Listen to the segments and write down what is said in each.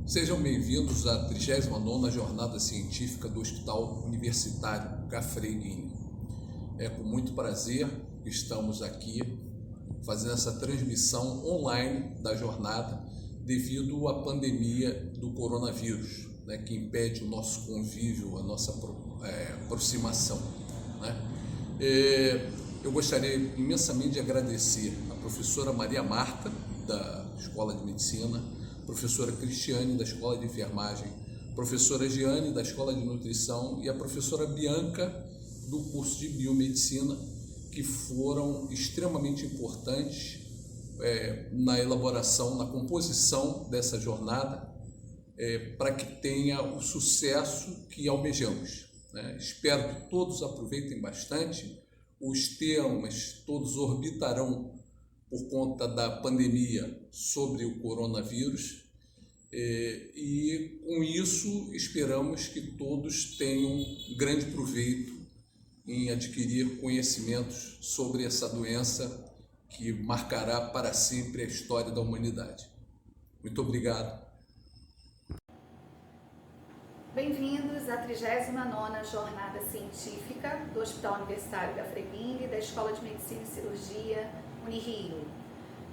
Sejam bem-vindos à 39ª Jornada Científica do Hospital Universitário Gafreguini. É com muito prazer que estamos aqui fazendo essa transmissão online da jornada devido à pandemia do coronavírus, que impede o nosso convívio, a nossa aproximação. Eu gostaria imensamente de agradecer a professora Maria Marta, da Escola de Medicina, professora Cristiane, da Escola de Enfermagem, professora Giane, da Escola de Nutrição, e a professora Bianca, do curso de Biomedicina, que foram extremamente importantes na elaboração, na composição dessa jornada, para que tenha o sucesso que almejamos. Espero que todos aproveitem bastante. Os temas todos orbitarão por conta da pandemia sobre o coronavírus, e com isso esperamos que todos tenham grande proveito em adquirir conhecimentos sobre essa doença que marcará para sempre a história da humanidade. Muito obrigado. Bem-vindos à 39ª Jornada Científica do Hospital Universitário Gafreguini, da Escola de Medicina e Cirurgia Unirio,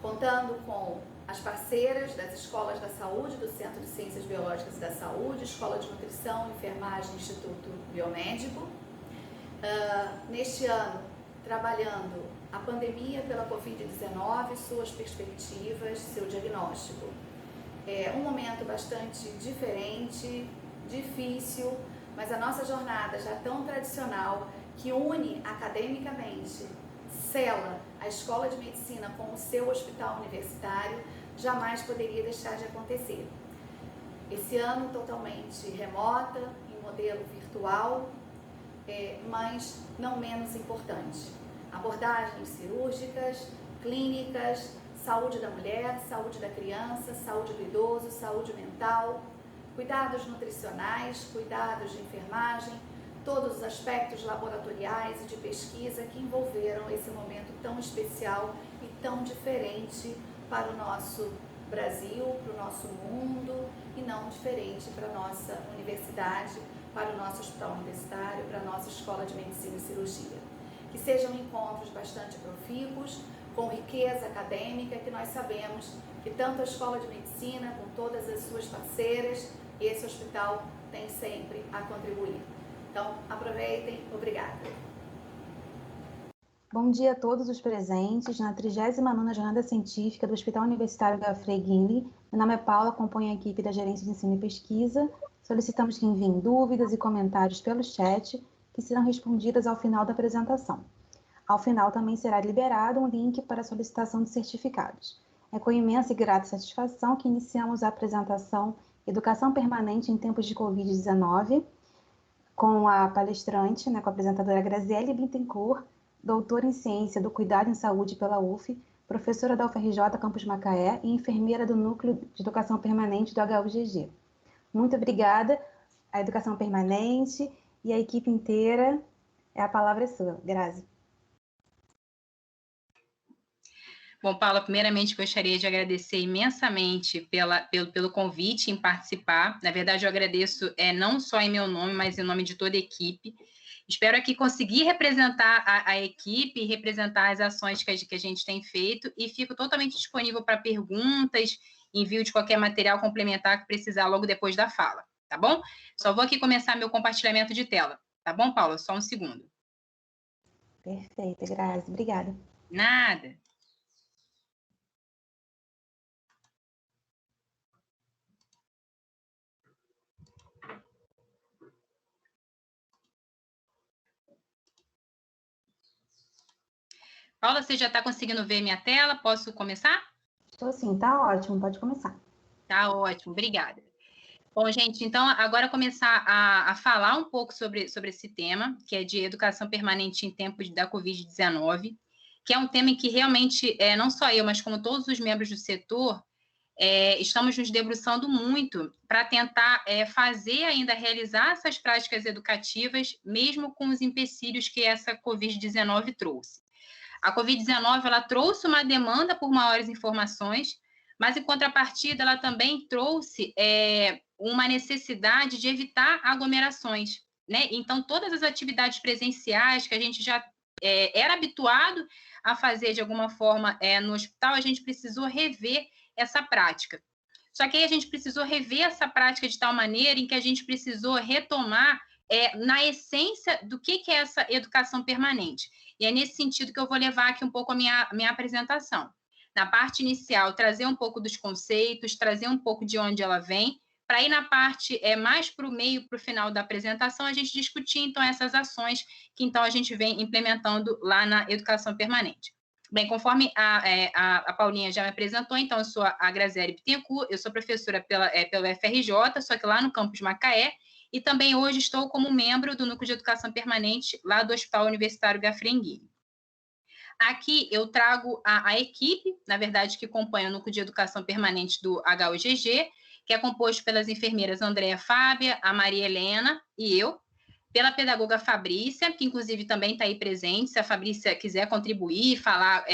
contando com as parceiras das Escolas da Saúde, do Centro de Ciências Biológicas e da Saúde, Escola de Nutrição, Enfermagem, Instituto Biomédico. Neste ano, trabalhando a pandemia pela Covid-19, suas perspectivas, seu diagnóstico. É um momento bastante diferente, difícil, mas a nossa jornada já tão tradicional, que une academicamente, sela a Escola de Medicina com o seu hospital universitário, jamais poderia deixar de acontecer. Esse ano totalmente remota, em modelo virtual, mas não menos importante. Abordagens cirúrgicas, clínicas, saúde da mulher, saúde da criança, saúde do idoso, saúde mental, cuidados nutricionais, cuidados de enfermagem, todos os aspectos laboratoriais e de pesquisa que envolveram esse momento tão especial e tão diferente para o nosso Brasil, para o nosso mundo, e não diferente para a nossa universidade, para o nosso hospital universitário, para a nossa Escola de Medicina e Cirurgia. Que sejam encontros bastante profícuos, com riqueza acadêmica, que nós sabemos que tanto a Escola de Medicina, com todas as suas parceiras, esse hospital tem sempre a contribuir. Então, aproveitem. Obrigada. Bom dia a todos os presentes na 39ª Jornada Científica do Hospital Universitário Gafreguini. Meu nome é Paula, acompanho a equipe da Gerência de Ensino e Pesquisa. Solicitamos que enviem dúvidas e comentários pelo chat, que serão respondidas ao final da apresentação. Ao final também será liberado um link para a solicitação de certificados. É com imensa e grata satisfação que iniciamos a apresentação Educação Permanente em Tempos de Covid-19, com a palestrante, com a apresentadora Graziele Bittencourt, doutora em Ciência do Cuidado em Saúde pela UF, professora da UFRJ Campus Macaé e enfermeira do Núcleo de Educação Permanente do HUGG. Muito obrigada à Educação Permanente e à equipe inteira. A palavra é sua, Grazi. Bom, Paula, primeiramente gostaria de agradecer imensamente pelo convite em participar. Na verdade, eu agradeço não só em meu nome, mas em nome de toda a equipe. Espero aqui conseguir representar a equipe e representar as ações que a gente tem feito, e fico totalmente disponível para perguntas, envio de qualquer material complementar que precisar logo depois da fala, tá bom? Só vou aqui começar meu compartilhamento de tela, tá bom, Paula? Só um segundo. Perfeito, Grazi. Obrigada. Nada. Paula, você já está conseguindo ver minha tela? Posso começar? Estou sim, tá ótimo, pode começar. Tá ótimo, obrigada. Bom, gente, então agora começar a falar um pouco sobre esse tema, que é de educação permanente em tempos da Covid-19, que é um tema em que realmente, não só eu, mas como todos os membros do setor, estamos nos debruçando muito para tentar fazer ainda, realizar essas práticas educativas, mesmo com os empecilhos que essa Covid-19 trouxe. A Covid-19, ela trouxe uma demanda por maiores informações, mas, em contrapartida, ela também trouxe uma necessidade de evitar aglomerações, né? Então, todas as atividades presenciais que a gente já era habituado a fazer, de alguma forma, no hospital, a gente precisou rever essa prática. Só que aí a gente precisou rever essa prática de tal maneira em que a gente precisou retomar na essência do que é essa educação permanente. E é nesse sentido que eu vou levar aqui um pouco a minha apresentação. Na parte inicial, trazer um pouco dos conceitos, trazer um pouco de onde ela vem, para aí na parte mais para o meio, para o final da apresentação, a gente discutir, então, essas ações que, então, a gente vem implementando lá na educação permanente. Bem, conforme a Paulinha já me apresentou, então, eu sou a Graziele Bittencourt, eu sou professora pelo FRJ, só que lá no campus Macaé, e também hoje estou como membro do Núcleo de Educação Permanente lá do Hospital Universitário Gafrenguini. Aqui eu trago a equipe, na verdade, que compõe o Núcleo de Educação Permanente do HUGG, que é composto pelas enfermeiras Andréa Fábia, a Maria Helena e eu, pela pedagoga Fabrícia, que inclusive também está aí presente, se a Fabrícia quiser contribuir, falar,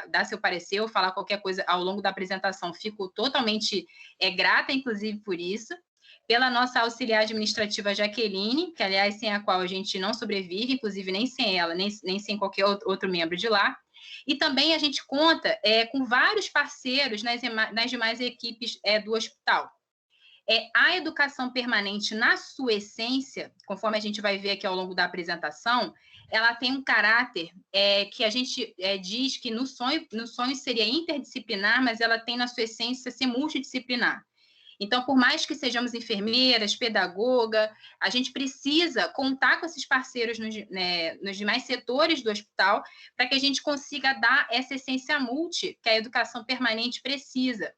dar seu parecer ou falar qualquer coisa ao longo da apresentação, fico totalmente grata, inclusive, por isso. Pela nossa auxiliar administrativa Jaqueline, que, aliás, sem a qual a gente não sobrevive, inclusive nem sem ela, nem sem qualquer outro membro de lá. E também a gente conta com vários parceiros nas demais equipes do hospital. A educação permanente, na sua essência, conforme a gente vai ver aqui ao longo da apresentação, ela tem um caráter que a gente diz que no sonho seria interdisciplinar, mas ela tem na sua essência ser multidisciplinar. Então, por mais que sejamos enfermeiras, pedagoga, a gente precisa contar com esses parceiros nos demais setores do hospital para que a gente consiga dar essa essência multi que a educação permanente precisa.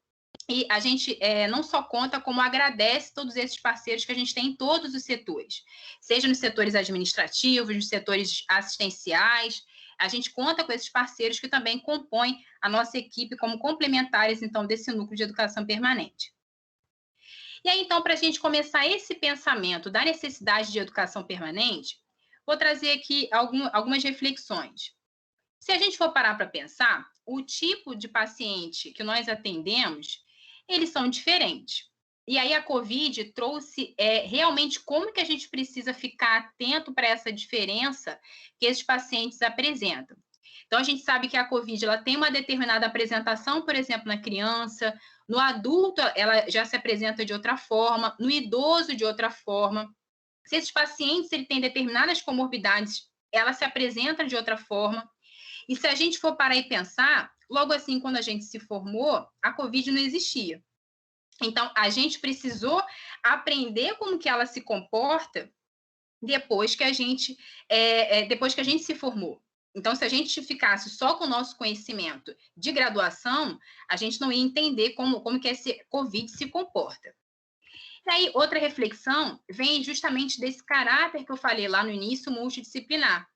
E a gente não só conta, como agradece todos esses parceiros que a gente tem em todos os setores, seja nos setores administrativos, nos setores assistenciais. A gente conta com esses parceiros que também compõem a nossa equipe como complementares, então, desse núcleo de educação permanente. E aí, então, para a gente começar esse pensamento da necessidade de educação permanente, vou trazer aqui algumas reflexões. Se a gente for parar para pensar, o tipo de paciente que nós atendemos, eles são diferentes. E aí a COVID trouxe realmente como que a gente precisa ficar atento para essa diferença que esses pacientes apresentam. Então, a gente sabe que a COVID ela tem uma determinada apresentação, por exemplo, na criança, no adulto ela já se apresenta de outra forma, no idoso de outra forma. Se esses pacientes ele têm determinadas comorbidades, ela se apresenta de outra forma. E se a gente for parar e pensar, logo assim, quando a gente se formou, a COVID não existia. Então, a gente precisou aprender como que ela se comporta depois que a gente se formou. Então, se a gente ficasse só com o nosso conhecimento de graduação, a gente não ia entender como que esse COVID se comporta. E aí, outra reflexão vem justamente desse caráter que eu falei lá no início, multidisciplinar.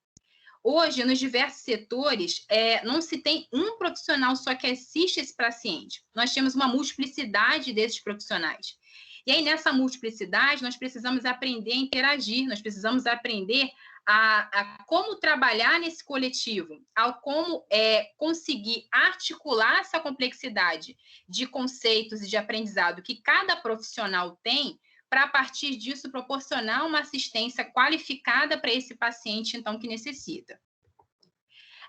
Hoje, nos diversos setores, não se tem um profissional só que assiste esse paciente. Nós temos uma multiplicidade desses profissionais. E aí, nessa multiplicidade, nós precisamos aprender a interagir, nós precisamos aprender a como trabalhar nesse coletivo, a como conseguir articular essa complexidade de conceitos e de aprendizado que cada profissional tem, para, a partir disso, proporcionar uma assistência qualificada para esse paciente, então, que necessita.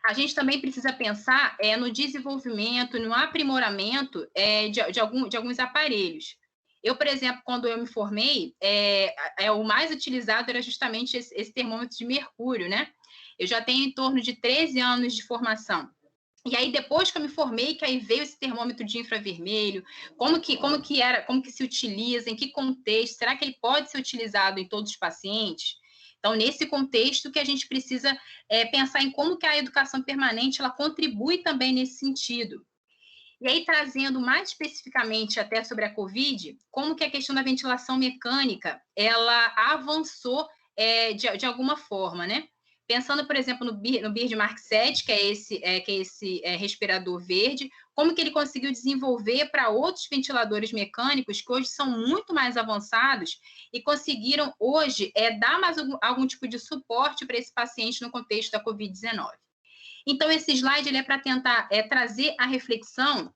A gente também precisa pensar no desenvolvimento, no aprimoramento de alguns aparelhos. Eu, por exemplo, quando eu me formei, o mais utilizado era justamente esse termômetro de mercúrio, né? Eu já tenho em torno de 13 anos de formação. E aí, depois que eu me formei, que aí veio esse termômetro de infravermelho, como que se utiliza, em que contexto, será que ele pode ser utilizado em todos os pacientes? Então, nesse contexto que a gente precisa pensar em como que a educação permanente ela contribui também nesse sentido. E aí, trazendo mais especificamente até sobre a COVID, como que a questão da ventilação mecânica, ela avançou de alguma forma, né? Pensando, por exemplo, no Bird Mark 7, que é esse respirador verde, como que ele conseguiu desenvolver para outros ventiladores mecânicos que hoje são muito mais avançados e conseguiram hoje dar mais algum tipo de suporte para esse paciente no contexto da COVID-19. Então, esse slide ele é para tentar trazer a reflexão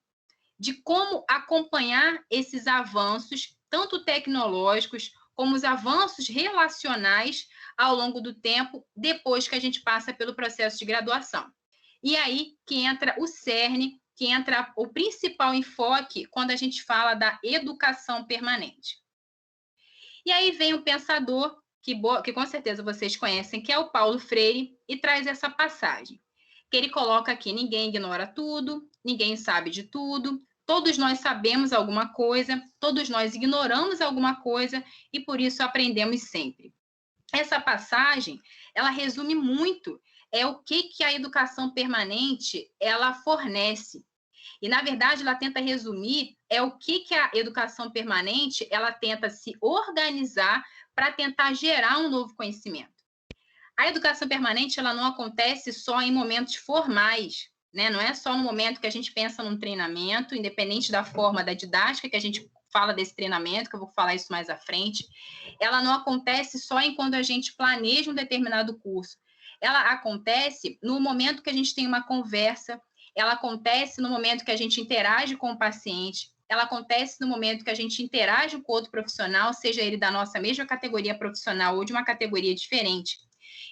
de como acompanhar esses avanços, tanto tecnológicos, como os avanços relacionais ao longo do tempo, depois que a gente passa pelo processo de graduação. E aí que entra o cerne, que entra o principal enfoque quando a gente fala da educação permanente. E aí vem um pensador que com certeza vocês conhecem, que é o Paulo Freire, e traz essa passagem, que ele coloca aqui: ninguém ignora tudo, ninguém sabe de tudo, todos nós sabemos alguma coisa, todos nós ignoramos alguma coisa e por isso aprendemos sempre. Essa passagem, ela resume muito o que a educação permanente ela fornece. E, na verdade, ela tenta resumir o que a educação permanente ela tenta se organizar para tentar gerar um novo conhecimento. A educação permanente ela não acontece só em momentos formais, né? Não é só no momento que a gente pensa num treinamento, independente da forma da didática que a gente fala desse treinamento, que eu vou falar isso mais à frente. Ela não acontece só quando a gente planeja um determinado curso. Ela acontece no momento que a gente tem uma conversa, ela acontece no momento que a gente interage com o paciente, ela acontece no momento que a gente interage com outro profissional, seja ele da nossa mesma categoria profissional ou de uma categoria diferente.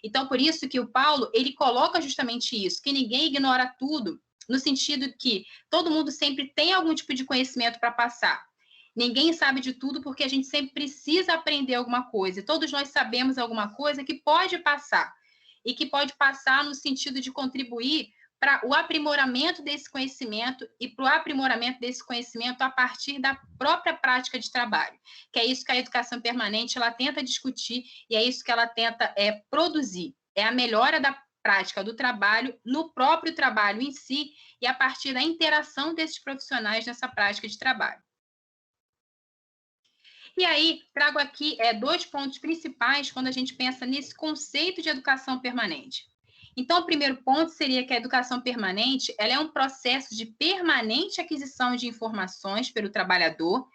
Então, por isso que o Paulo, ele coloca justamente isso, que ninguém ignora tudo, no sentido que todo mundo sempre tem algum tipo de conhecimento para passar. Ninguém sabe de tudo porque a gente sempre precisa aprender alguma coisa. E todos nós sabemos alguma coisa que pode passar. E que pode passar no sentido de contribuir para o aprimoramento desse conhecimento e para o aprimoramento desse conhecimento a partir da própria prática de trabalho, que é isso que a educação permanente ela tenta discutir e é isso que ela tenta produzir, é a melhora da prática do trabalho no próprio trabalho em si e a partir da interação desses profissionais nessa prática de trabalho. E aí, trago aqui 2 pontos principais quando a gente pensa nesse conceito de educação permanente. Então, o primeiro ponto seria que a educação permanente ela é um processo de permanente aquisição de informações pelo trabalhador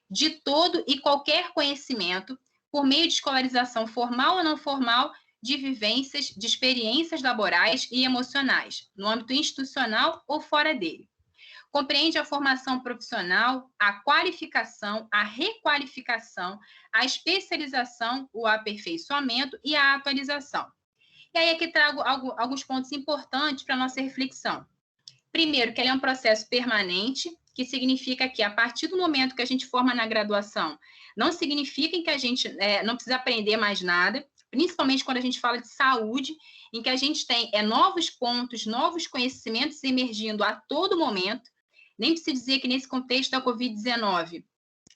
de todo e qualquer conhecimento por meio de escolarização formal ou não formal, de vivências, de experiências laborais e emocionais, no âmbito institucional ou fora dele. Compreende a formação profissional, a qualificação, a requalificação, a especialização, o aperfeiçoamento e a atualização. E aí aqui trago alguns pontos importantes para a nossa reflexão. Primeiro, que ele é um processo permanente, que significa que a partir do momento que a gente forma na graduação, não significa que a gente não precisa aprender mais nada, principalmente quando a gente fala de saúde, em que a gente tem novos pontos, novos conhecimentos emergindo a todo momento. Nem preciso dizer que nesse contexto da Covid-19,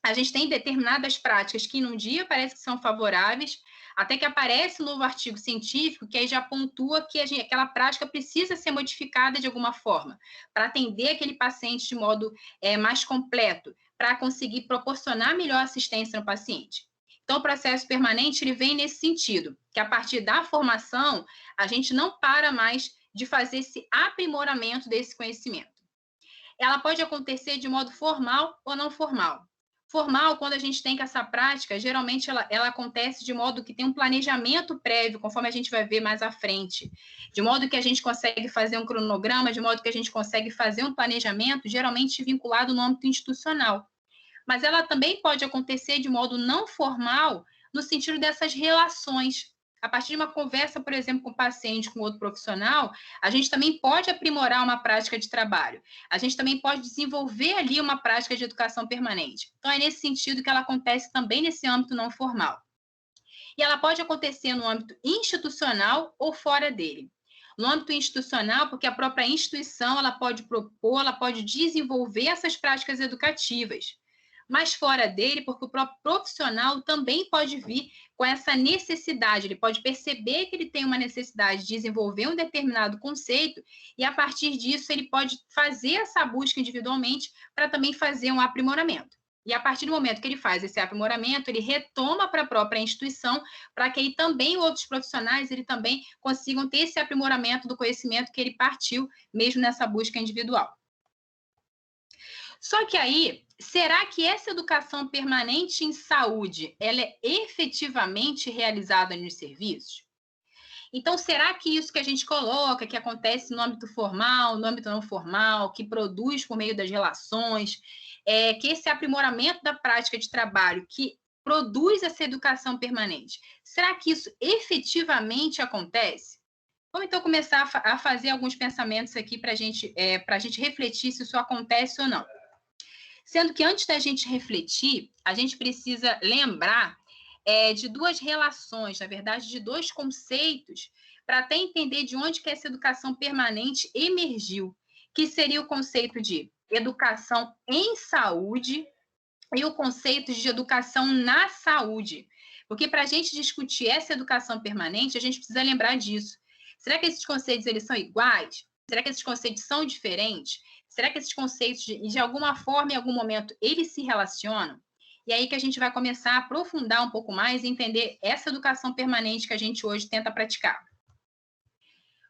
a gente tem determinadas práticas que num dia parece que são favoráveis, até que aparece um novo artigo científico que aí já pontua que aquela prática precisa ser modificada de alguma forma, para atender aquele paciente de modo mais completo, para conseguir proporcionar melhor assistência no paciente. Então, o processo permanente ele vem nesse sentido, que a partir da formação, a gente não para mais de fazer esse aprimoramento desse conhecimento. Ela pode acontecer de modo formal ou não formal. Formal, quando a gente tem que essa prática, geralmente ela acontece de modo que tem um planejamento prévio, conforme a gente vai ver mais à frente. De modo que a gente consegue fazer um cronograma, de modo que a gente consegue fazer um planejamento, geralmente vinculado no âmbito institucional. Mas ela também pode acontecer de modo não formal, no sentido dessas relações. A partir de uma conversa, por exemplo, com o paciente, com outro profissional, a gente também pode aprimorar uma prática de trabalho. A gente também pode desenvolver ali uma prática de educação permanente. Então, é nesse sentido que ela acontece também nesse âmbito não formal. E ela pode acontecer no âmbito institucional ou fora dele. No âmbito institucional, porque a própria instituição ela pode propor, ela pode desenvolver essas práticas educativas. Mas fora dele, porque o próprio profissional também pode vir com essa necessidade, ele pode perceber que ele tem uma necessidade de desenvolver um determinado conceito e, a partir disso, ele pode fazer essa busca individualmente para também fazer um aprimoramento. E, a partir do momento que ele faz esse aprimoramento, ele retoma para a própria instituição, para que aí também outros profissionais ele também consigam ter esse aprimoramento do conhecimento que ele partiu, mesmo nessa busca individual. Só que aí, será que essa educação permanente em saúde, ela é efetivamente realizada nos serviços? Então, será que isso que a gente coloca, que acontece no âmbito formal, no âmbito não formal, que produz por meio das relações, que esse aprimoramento da prática de trabalho, que produz essa educação permanente, será que isso efetivamente acontece? Vamos, então, começar a fazer alguns pensamentos aqui para a gente refletir se isso acontece ou não. Sendo que, antes da gente refletir, a gente precisa lembrar de duas relações, na verdade, de dois conceitos, para até entender de onde que essa educação permanente emergiu, que seria o conceito de educação em saúde e o conceito de educação na saúde. Porque, para a gente discutir essa educação permanente, a gente precisa lembrar disso. Será que esses conceitos eles são iguais? Será que esses conceitos são diferentes? Será que esses conceitos, de alguma forma, em algum momento, eles se relacionam? E aí que a gente vai começar a aprofundar um pouco mais e entender essa educação permanente que a gente hoje tenta praticar.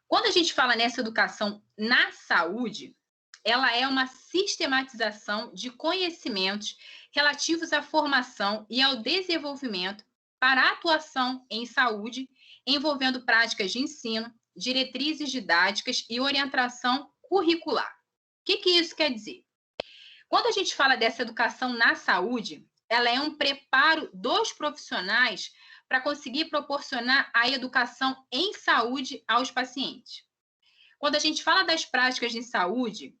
Quando a gente fala nessa educação na saúde, ela é uma sistematização de conhecimentos relativos à formação e ao desenvolvimento para a atuação em saúde, envolvendo práticas de ensino, diretrizes didáticas e orientação curricular. O que isso quer dizer? Quando a gente fala dessa educação na saúde, ela é um preparo dos profissionais para conseguir proporcionar a educação em saúde aos pacientes. Quando a gente fala das práticas de saúde,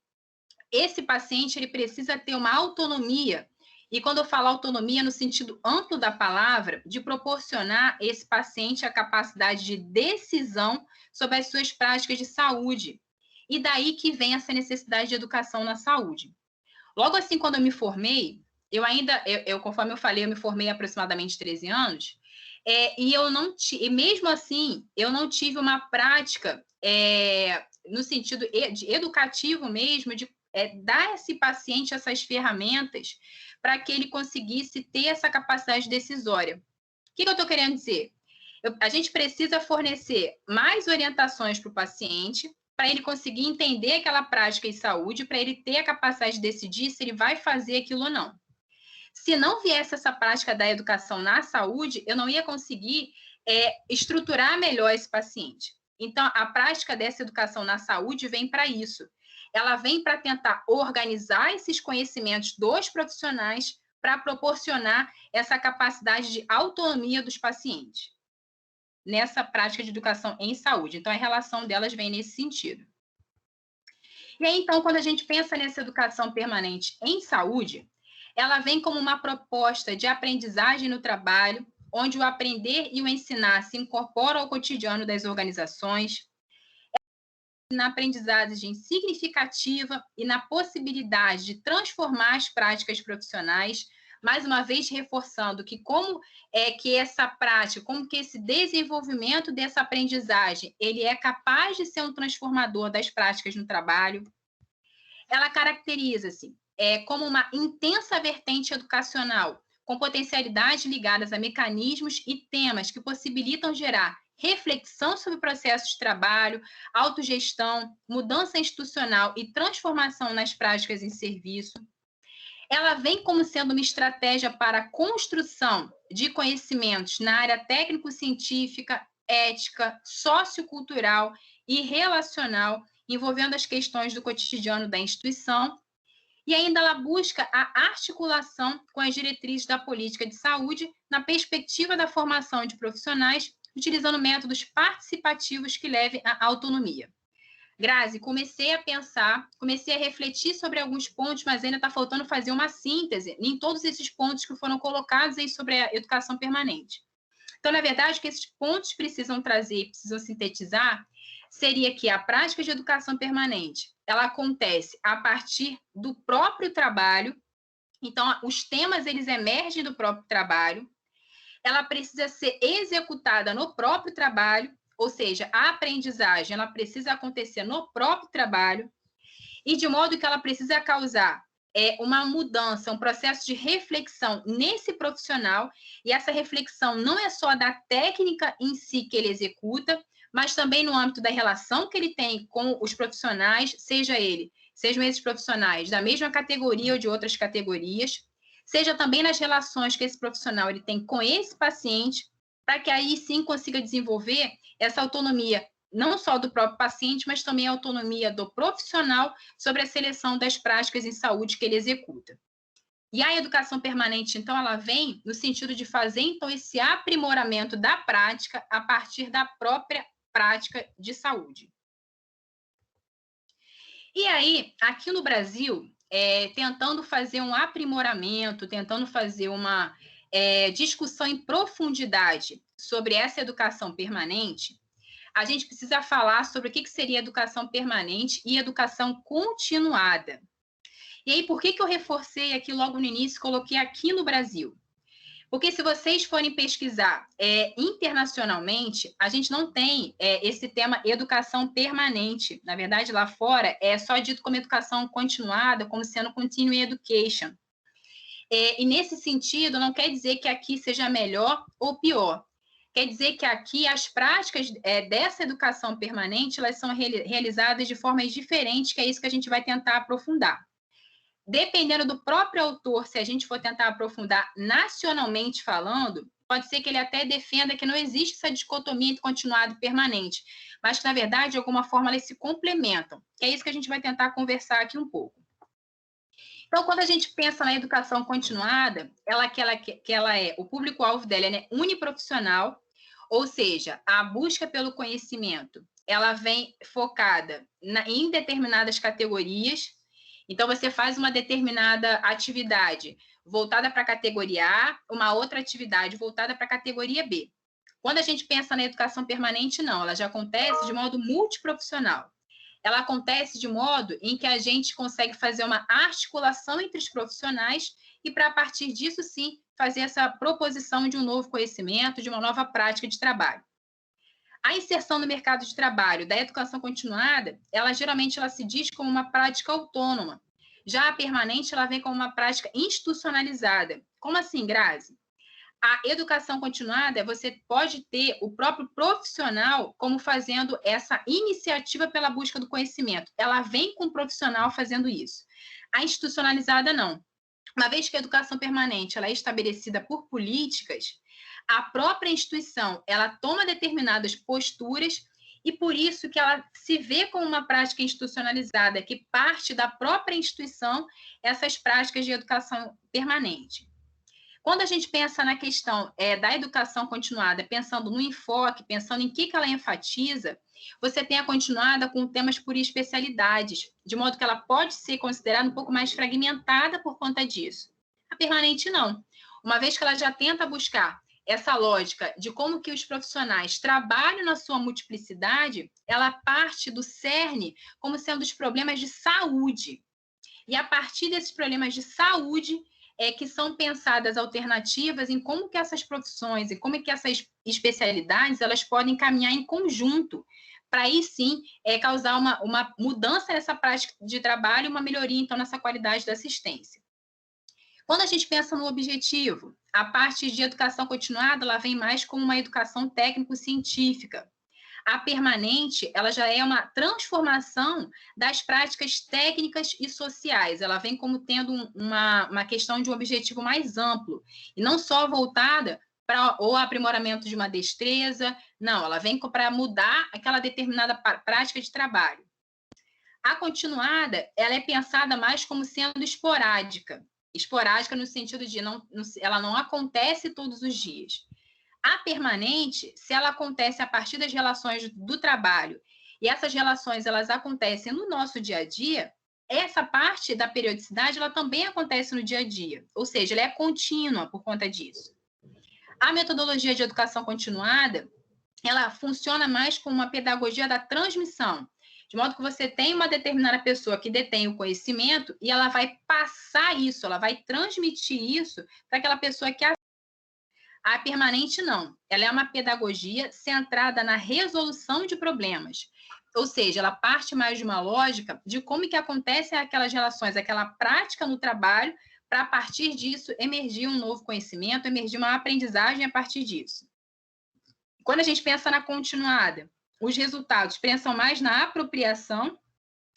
esse paciente ele precisa ter uma autonomia, e quando eu falo autonomia no sentido amplo da palavra, de proporcionar a esse paciente a capacidade de decisão sobre as suas práticas de saúde. E daí que vem essa necessidade de educação na saúde. Logo assim, quando eu me formei, conforme eu falei, eu me formei há aproximadamente 13 anos, e mesmo assim, eu não tive uma prática no sentido educativo mesmo, de dar a esse paciente essas ferramentas para que ele conseguisse ter essa capacidade decisória. O que eu estou querendo dizer? A gente precisa fornecer mais orientações para o paciente, para ele conseguir entender aquela prática em saúde, para ele ter a capacidade de decidir se ele vai fazer aquilo ou não. Se não viesse essa prática da educação na saúde, eu não ia conseguir estruturar melhor esse paciente. Então, a prática dessa educação na saúde vem para isso. Ela vem para tentar organizar esses conhecimentos dos profissionais para proporcionar essa capacidade de autonomia dos pacientes nessa prática de educação em saúde. Então, a relação delas vem nesse sentido. E aí, então, quando a gente pensa nessa educação permanente em saúde, ela vem como uma proposta de aprendizagem no trabalho, onde o aprender e o ensinar se incorporam ao cotidiano das organizações, na aprendizagem significativa e na possibilidade de transformar as práticas profissionais, mais uma vez reforçando que como é que essa prática, como que esse desenvolvimento dessa aprendizagem, ele é capaz de ser um transformador das práticas no trabalho. Ela caracteriza-se como uma intensa vertente educacional, com potencialidades ligadas a mecanismos e temas que possibilitam gerar reflexão sobre processos de trabalho, autogestão, mudança institucional e transformação nas práticas em serviço. Ela vem como sendo uma estratégia para a construção de conhecimentos na área técnico-científica, ética, sociocultural e relacional, envolvendo as questões do cotidiano da instituição. E ainda ela busca a articulação com as diretrizes da política de saúde na perspectiva da formação de profissionais, utilizando métodos participativos que levem à autonomia. Grazi, comecei a refletir sobre alguns pontos, mas ainda está faltando fazer uma síntese em todos esses pontos que foram colocados aí sobre a educação permanente. Então, na verdade, o que esses pontos precisam trazer, precisam sintetizar, seria que a prática de educação permanente, ela acontece a partir do próprio trabalho. Então, os temas, eles emergem do próprio trabalho. Ela precisa ser executada no próprio trabalho, ou seja, a aprendizagem, ela precisa acontecer no próprio trabalho, e de modo que ela precisa causar uma mudança, um processo de reflexão nesse profissional, e essa reflexão não é só da técnica em si que ele executa, mas também no âmbito da relação que ele tem com os profissionais, sejam esses profissionais da mesma categoria ou de outras categorias, seja também nas relações que esse profissional ele tem com esse paciente, para que aí sim consiga desenvolver essa autonomia, não só do próprio paciente, mas também a autonomia do profissional sobre a seleção das práticas em saúde que ele executa. E a educação permanente, então, ela vem no sentido de fazer, então, esse aprimoramento da prática a partir da própria prática de saúde. E aí, aqui no Brasil, tentando fazer um aprimoramento, tentando fazer uma discussão em profundidade sobre essa educação permanente, a gente precisa falar sobre o que seria educação permanente e educação continuada. E aí, por que eu reforcei aqui logo no início, coloquei aqui no Brasil? Porque se vocês forem pesquisar internacionalmente, a gente não tem esse tema educação permanente. Na verdade, lá fora é só dito como educação continuada, como sendo continuing education. E nesse sentido, não quer dizer que aqui seja melhor ou pior. Quer dizer que aqui as práticas dessa educação permanente, elas são realizadas de formas diferentes, que é isso que a gente vai tentar aprofundar. Dependendo do próprio autor, se a gente for tentar aprofundar nacionalmente falando, pode ser que ele até defenda que não existe essa dicotomia entre continuado e permanente, mas que, na verdade, de alguma forma, elas se complementam, que é isso que a gente vai tentar conversar aqui um pouco. Então, quando a gente pensa na educação continuada, o público-alvo dela é uniprofissional, ou seja, a busca pelo conhecimento, ela vem focada em determinadas categorias. Então, você faz uma determinada atividade voltada para a categoria A, uma outra atividade voltada para a categoria B. Quando a gente pensa na educação permanente, não, ela já acontece de modo multiprofissional. Ela acontece de modo em que a gente consegue fazer uma articulação entre os profissionais e, para a partir disso, sim, fazer essa proposição de um novo conhecimento, de uma nova prática de trabalho. A inserção no mercado de trabalho da educação continuada, geralmente se diz como uma prática autônoma. Já a permanente, ela vem como uma prática institucionalizada. Como assim, Grazi? A educação continuada, você pode ter o próprio profissional como fazendo essa iniciativa pela busca do conhecimento. Ela vem com o profissional fazendo isso. A institucionalizada, não. Uma vez que a educação permanente ela é estabelecida por políticas, a própria instituição ela toma determinadas posturas e por isso que ela se vê como uma prática institucionalizada, que parte da própria instituição essas práticas de educação permanente. Quando a gente pensa na questão da educação continuada, pensando no enfoque, pensando em que ela enfatiza, você tem a continuada com temas por especialidades, de modo que ela pode ser considerada um pouco mais fragmentada por conta disso. A permanente, não. Uma vez que ela já tenta buscar essa lógica de como que os profissionais trabalham na sua multiplicidade, ela parte do cerne como sendo os problemas de saúde. E a partir desses problemas de saúde, que são pensadas alternativas em como que essas profissões e como que essas especialidades elas podem caminhar em conjunto, para aí sim causar uma mudança nessa prática de trabalho e uma melhoria, então, nessa qualidade da assistência. Quando a gente pensa no objetivo, a parte de educação continuada, ela vem mais como uma educação técnico-científica. A permanente, ela já é uma transformação das práticas técnicas e sociais. Ela vem como tendo uma questão de um objetivo mais amplo, e não só voltada para o aprimoramento de uma destreza, não, ela vem para mudar aquela determinada prática de trabalho. A continuada, ela é pensada mais como sendo esporádica no sentido de ela não acontece todos os dias. A permanente, se ela acontece a partir das relações do trabalho, e essas relações elas acontecem no nosso dia a dia, essa parte da periodicidade ela também acontece no dia a dia, ou seja, ela é contínua por conta disso. A metodologia de educação continuada, ela funciona mais como uma pedagogia da transmissão, de modo que você tem uma determinada pessoa que detém o conhecimento e ela vai passar isso, ela vai transmitir isso para aquela pessoa que a permanente não, ela é uma pedagogia centrada na resolução de problemas, ou seja, ela parte mais de uma lógica de como que acontecem aquelas relações, aquela prática no trabalho, para a partir disso emergir um novo conhecimento, emergir uma aprendizagem a partir disso. Quando a gente pensa na continuada, os resultados pensam mais na apropriação,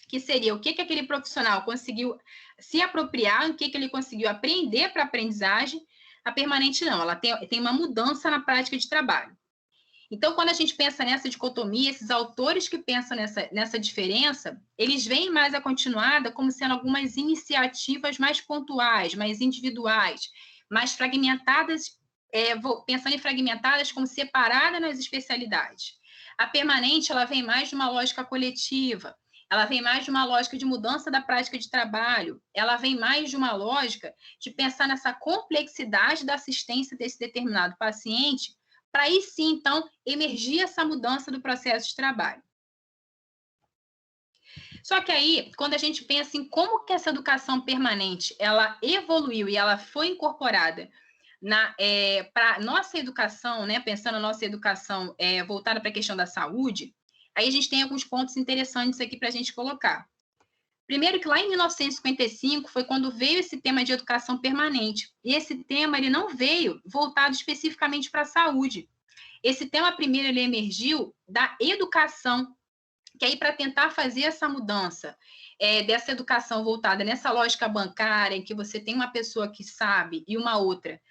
que seria o que aquele profissional conseguiu se apropriar, o que ele conseguiu aprender para a aprendizagem. A permanente não, ela tem uma mudança na prática de trabalho. Então, quando a gente pensa nessa dicotomia, esses autores que pensam nessa diferença, eles veem mais a continuada como sendo algumas iniciativas mais pontuais, mais individuais, mais fragmentadas, pensando em fragmentadas como separadas nas especialidades. A permanente, ela vem mais de uma lógica coletiva, ela vem mais de uma lógica de mudança da prática de trabalho, ela vem mais de uma lógica de pensar nessa complexidade da assistência desse determinado paciente, para aí sim, então, emergir essa mudança do processo de trabalho. Só que aí, quando a gente pensa em como que essa educação permanente, ela evoluiu e ela foi incorporada para nossa educação, né, pensando na nossa educação voltada para a questão da saúde, aí a gente tem alguns pontos interessantes aqui para a gente colocar. Primeiro que lá em 1955 foi quando veio esse tema de educação permanente. E esse tema ele não veio voltado especificamente para a saúde. Esse tema primeiro ele emergiu da educação, que aí para tentar fazer essa mudança dessa educação voltada nessa lógica bancária, em que você tem uma pessoa que sabe e uma outra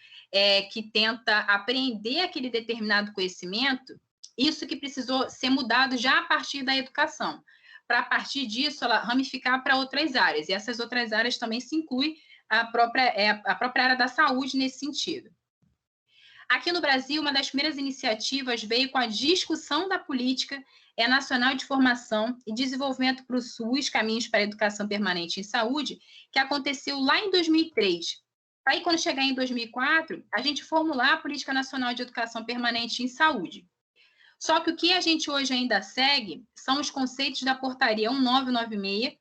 que tenta aprender aquele determinado conhecimento, isso que precisou ser mudado já a partir da educação, para a partir disso ela ramificar para outras áreas, e essas outras áreas também se inclui a própria área da saúde nesse sentido. Aqui no Brasil, uma das primeiras iniciativas veio com a discussão da política nacional de formação e desenvolvimento para o SUS, Caminhos para a Educação Permanente em Saúde, que aconteceu lá em 2003. Aí, quando chegar em 2004, a gente formular a Política Nacional de Educação Permanente em Saúde. Só que o que a gente hoje ainda segue são os conceitos da Portaria 1996,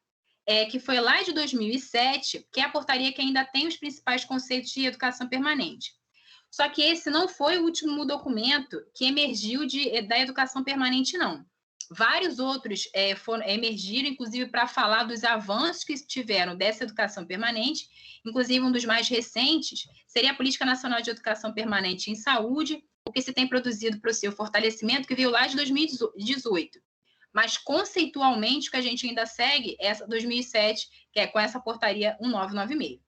que foi lá de 2007, que é a portaria que ainda tem os principais conceitos de educação permanente. Só que esse não foi o último documento que emergiu da educação permanente, não. Vários outros emergiram, inclusive, para falar dos avanços que tiveram dessa educação permanente, inclusive um dos mais recentes seria a Política Nacional de Educação Permanente em Saúde, o que se tem produzido para o seu fortalecimento, que veio lá de 2018. Mas, conceitualmente, o que a gente ainda segue é essa 2007, que é com essa portaria 1996.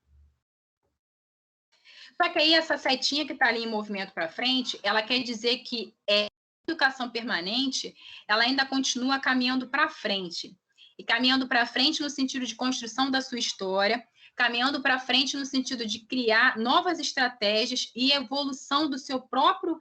Só que aí essa setinha que está ali em movimento para frente, ela quer dizer que a educação permanente, ela ainda continua caminhando para frente. E caminhando para frente no sentido de construção da sua história, caminhando para frente no sentido de criar novas estratégias e evolução do seu próprio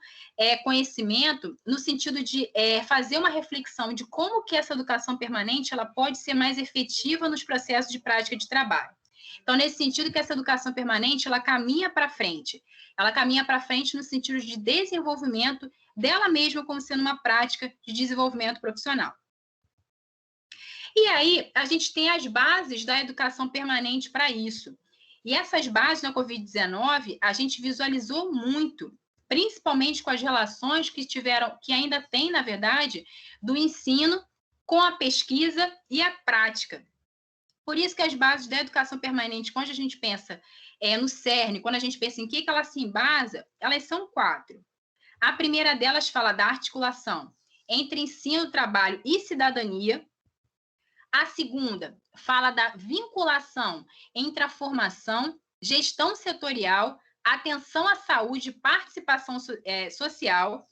conhecimento, no sentido de fazer uma reflexão de como que essa educação permanente ela pode ser mais efetiva nos processos de prática de trabalho. Então, nesse sentido que essa educação permanente, ela caminha para frente. Ela caminha para frente no sentido de desenvolvimento dela mesma como sendo uma prática de desenvolvimento profissional. E aí, a gente tem as bases da educação permanente para isso. E essas bases na Covid-19, a gente visualizou muito, principalmente com as relações que ainda tem, na verdade, do ensino com a pesquisa e a prática. Por isso que as bases da educação permanente, quando a gente pensa no CERN, quando a gente pensa em que ela se embasa, elas são 4. A primeira delas fala da articulação entre ensino, trabalho e cidadania. A segunda fala da vinculação entre a formação, gestão setorial, atenção à saúde e participação social.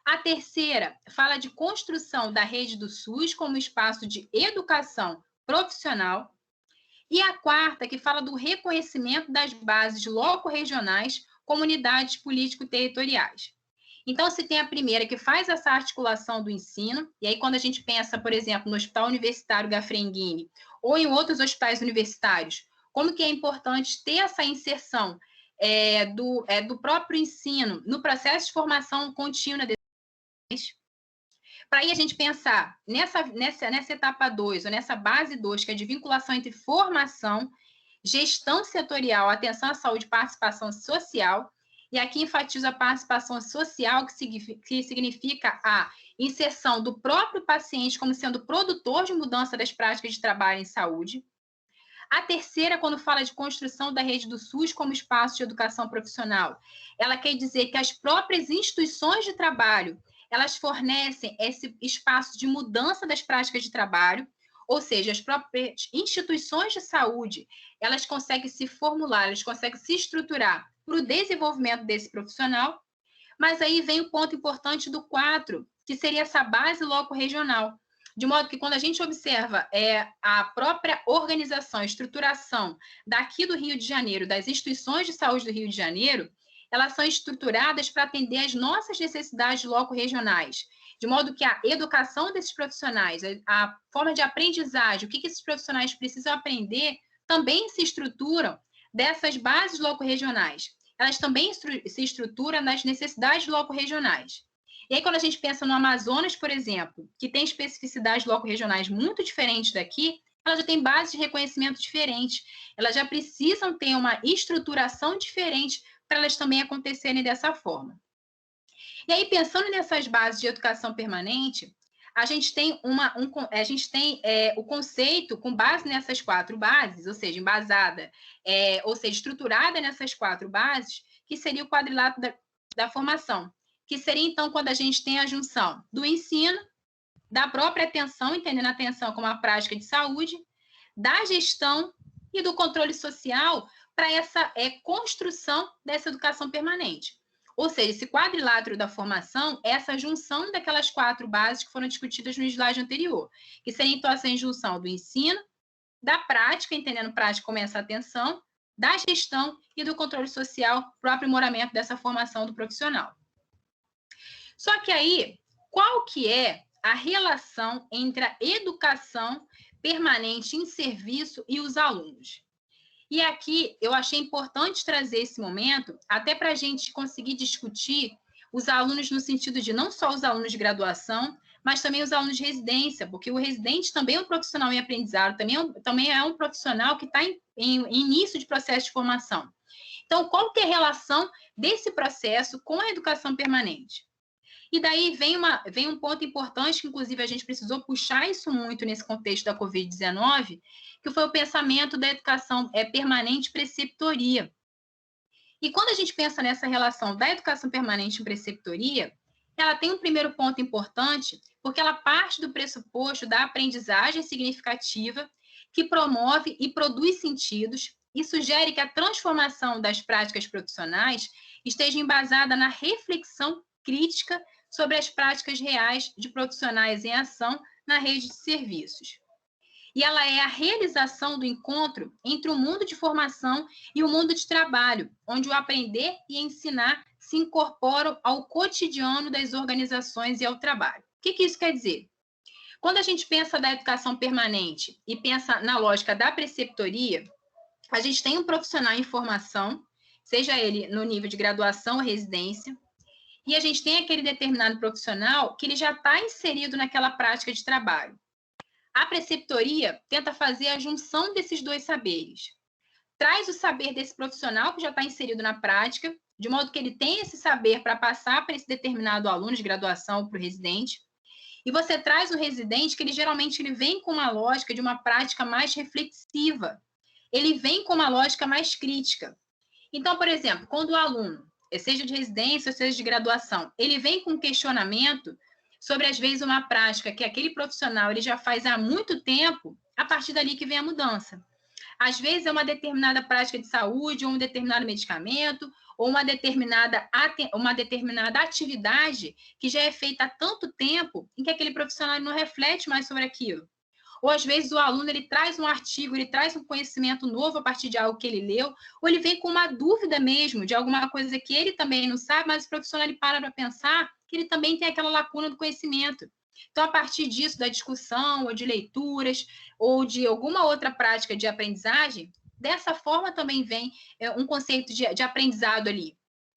A terceira fala de construção da rede do SUS como espaço de educação profissional. E a quarta, que fala do reconhecimento das bases loco-regionais, comunidades político-territoriais. Então, se tem a primeira que faz essa articulação do ensino, e aí quando a gente pensa, por exemplo, no Hospital Universitário Gafrengini ou em outros hospitais universitários, como que é importante ter essa inserção do próprio ensino no processo de formação contínua desses. Para aí a gente pensar nessa etapa 2, ou nessa base 2, que é de vinculação entre formação, gestão setorial, atenção à saúde e participação social. E aqui enfatizo a participação social, que significa a inserção do próprio paciente como sendo produtor de mudança das práticas de trabalho em saúde. A terceira, quando fala de construção da rede do SUS como espaço de educação profissional, ela quer dizer que as próprias instituições de trabalho, elas fornecem esse espaço de mudança das práticas de trabalho, ou seja, as próprias instituições de saúde, elas conseguem se formular, elas conseguem se estruturar para o desenvolvimento desse profissional, mas aí vem o ponto importante do 4, que seria essa base loco-regional. De modo que quando a gente observa a própria organização, estruturação daqui do Rio de Janeiro, das instituições de saúde do Rio de Janeiro, elas são estruturadas para atender às nossas necessidades loco-regionais. De modo que a educação desses profissionais, a forma de aprendizagem, o que esses profissionais precisam aprender, também se estruturam dessas bases loco-regionais. Elas também se estruturam nas necessidades loco-regionais. E aí, quando a gente pensa no Amazonas, por exemplo, que tem especificidades loco-regionais muito diferentes daqui, elas já têm bases de reconhecimento diferentes, elas já precisam ter uma estruturação diferente para elas também acontecerem dessa forma. E aí, pensando nessas bases de educação permanente, a gente tem o conceito com base nessas 4 bases, ou seja, embasada, ou seja, estruturada nessas 4 bases, que seria o quadrilátero da formação, que seria, então, quando a gente tem a junção do ensino, da própria atenção, entendendo a atenção como a prática de saúde, da gestão e do controle social para essa construção dessa educação permanente. Ou seja, esse quadrilátero da formação é essa junção daquelas 4 bases que foram discutidas no slide anterior, que seria, então, essa junção do ensino, da prática, entendendo prática como essa atenção, da gestão e do controle social para o aprimoramento dessa formação do profissional. Só que aí, qual que é a relação entre a educação permanente em serviço e os alunos? E aqui eu achei importante trazer esse momento, até para a gente conseguir discutir os alunos no sentido de não só os alunos de graduação, mas também os alunos de residência, porque o residente também é um profissional em aprendizado, também é um profissional que está em início de processo de formação. Então, qual que é a relação desse processo com a educação permanente? E daí vem um ponto importante, que inclusive a gente precisou puxar isso muito nesse contexto da Covid-19, que foi o pensamento da educação permanente preceptoria. E quando a gente pensa nessa relação da educação permanente em preceptoria, ela tem um primeiro ponto importante, porque ela parte do pressuposto da aprendizagem significativa, que promove e produz sentidos e sugere que a transformação das práticas profissionais esteja embasada na reflexão crítica sobre as práticas reais de profissionais em ação na rede de serviços. E ela é a realização do encontro entre o mundo de formação e o mundo de trabalho, onde o aprender e ensinar se incorporam ao cotidiano das organizações e ao trabalho. O que isso quer dizer? Quando a gente pensa da educação permanente e pensa na lógica da preceptoria, a gente tem um profissional em formação, seja ele no nível de graduação ou residência, e a gente tem aquele determinado profissional que ele já está inserido naquela prática de trabalho. A preceptoria tenta fazer a junção desses 2 saberes. Traz o saber desse profissional que já está inserido na prática, de modo que ele tem esse saber para passar para esse determinado aluno de graduação ou para o residente. E você traz o residente que ele geralmente vem com uma lógica de uma prática mais reflexiva. Ele vem com uma lógica mais crítica. Então, por exemplo, quando o aluno, seja de residência ou seja de graduação, ele vem com um questionamento sobre, às vezes, uma prática que aquele profissional ele já faz há muito tempo, a partir dali que vem a mudança. Às vezes, é uma determinada prática de saúde, ou um determinado medicamento, ou uma determinada atividade que já é feita há tanto tempo em que aquele profissional não reflete mais sobre aquilo. Ou, às vezes, o aluno ele traz um artigo, ele traz um conhecimento novo a partir de algo que ele leu, ou ele vem com uma dúvida mesmo de alguma coisa que ele também não sabe, mas o profissional ele para pensar que ele também tem aquela lacuna do conhecimento. Então, a partir disso, da discussão, ou de leituras, ou de alguma outra prática de aprendizagem, dessa forma também vem um conceito de aprendizado ali.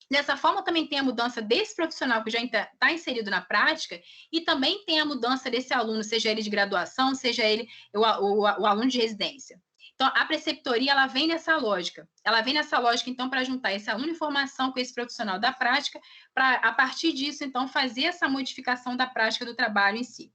Dessa forma, também tem a mudança desse profissional que já está inserido na prática e também tem a mudança desse aluno, seja ele de graduação, seja ele o aluno de residência. Então, a preceptoria, ela vem nessa lógica. Ela vem nessa lógica, então, para juntar esse aluno em formação com esse profissional da prática, para, a partir disso, então, fazer essa modificação da prática do trabalho em si.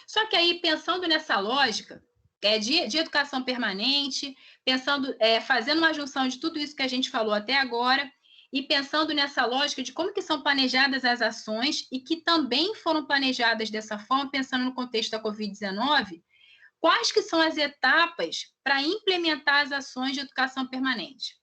Só que aí, pensando nessa lógica de educação permanente, pensando, fazendo uma junção de tudo isso que a gente falou até agora, e pensando nessa lógica de como que são planejadas as ações e que também foram planejadas dessa forma, pensando no contexto da Covid-19, quais que são as etapas para implementar as ações de educação permanente?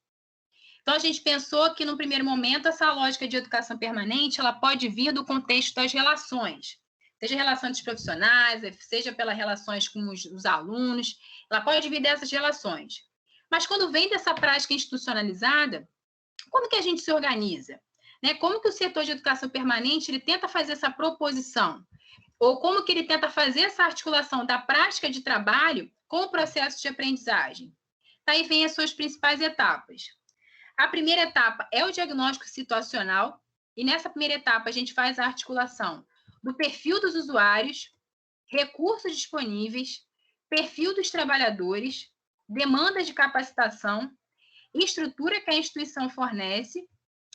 Então, a gente pensou que, no primeiro momento, essa lógica de educação permanente, ela pode vir do contexto das relações, seja relação dos profissionais, seja pelas relações com os alunos, ela pode vir dessas relações. Mas, quando vem dessa prática institucionalizada, como que a gente se organiza? Né? Como que o setor de educação permanente ele tenta fazer essa proposição? Ou como que ele tenta fazer essa articulação da prática de trabalho com o processo de aprendizagem? Aí vem as suas principais etapas. A primeira etapa é o diagnóstico situacional, e nessa primeira etapa a gente faz a articulação do perfil dos usuários, recursos disponíveis, perfil dos trabalhadores, demanda de capacitação, estrutura que a instituição fornece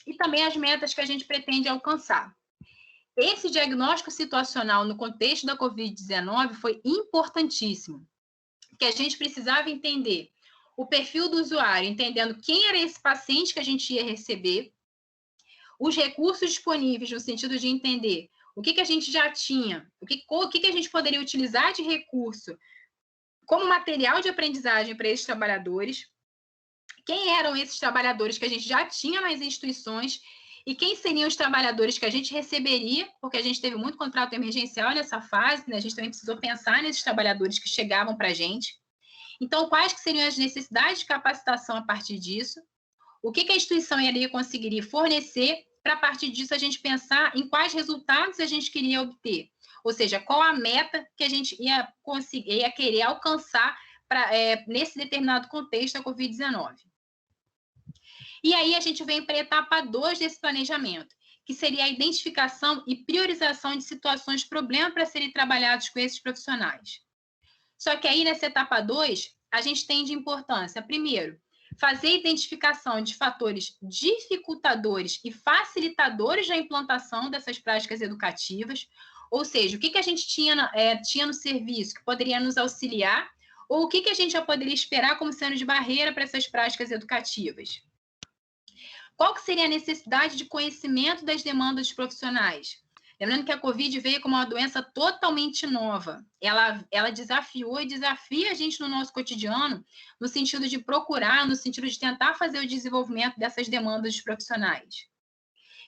e também as metas que a gente pretende alcançar. Esse diagnóstico situacional no contexto da Covid-19 foi importantíssimo, porque a gente precisava entender o perfil do usuário, entendendo quem era esse paciente que a gente ia receber, os recursos disponíveis, no sentido de entender o que a gente já tinha, o que a gente poderia utilizar de recurso como material de aprendizagem para esses trabalhadores, quem eram esses trabalhadores que a gente já tinha nas instituições e quem seriam os trabalhadores que a gente receberia, porque a gente teve muito contrato emergencial nessa fase, né? A gente também precisou pensar nesses trabalhadores que chegavam para a gente. Então, quais que seriam as necessidades de capacitação a partir disso? O que a instituição conseguiria fornecer para, a partir disso, a gente pensar em quais resultados a gente queria obter? Ou seja, qual a meta que a gente ia querer alcançar nesse determinado contexto da Covid-19. E aí a gente vem para a etapa 2 desse planejamento, que seria a identificação e priorização de situações problema para serem trabalhados com esses profissionais. Só que aí, nessa etapa 2, a gente tem de importância, primeiro, fazer a identificação de fatores dificultadores e facilitadores da implantação dessas práticas educativas, ou seja, o que a gente tinha no serviço que poderia nos auxiliar, ou o que a gente já poderia esperar como sendo de barreira para essas práticas educativas. Qual que seria a necessidade de conhecimento das demandas dos profissionais? Lembrando que a Covid veio como uma doença totalmente nova. Ela desafiou e desafia a gente no nosso cotidiano, no sentido de procurar, no sentido de tentar fazer o desenvolvimento dessas demandas dos profissionais.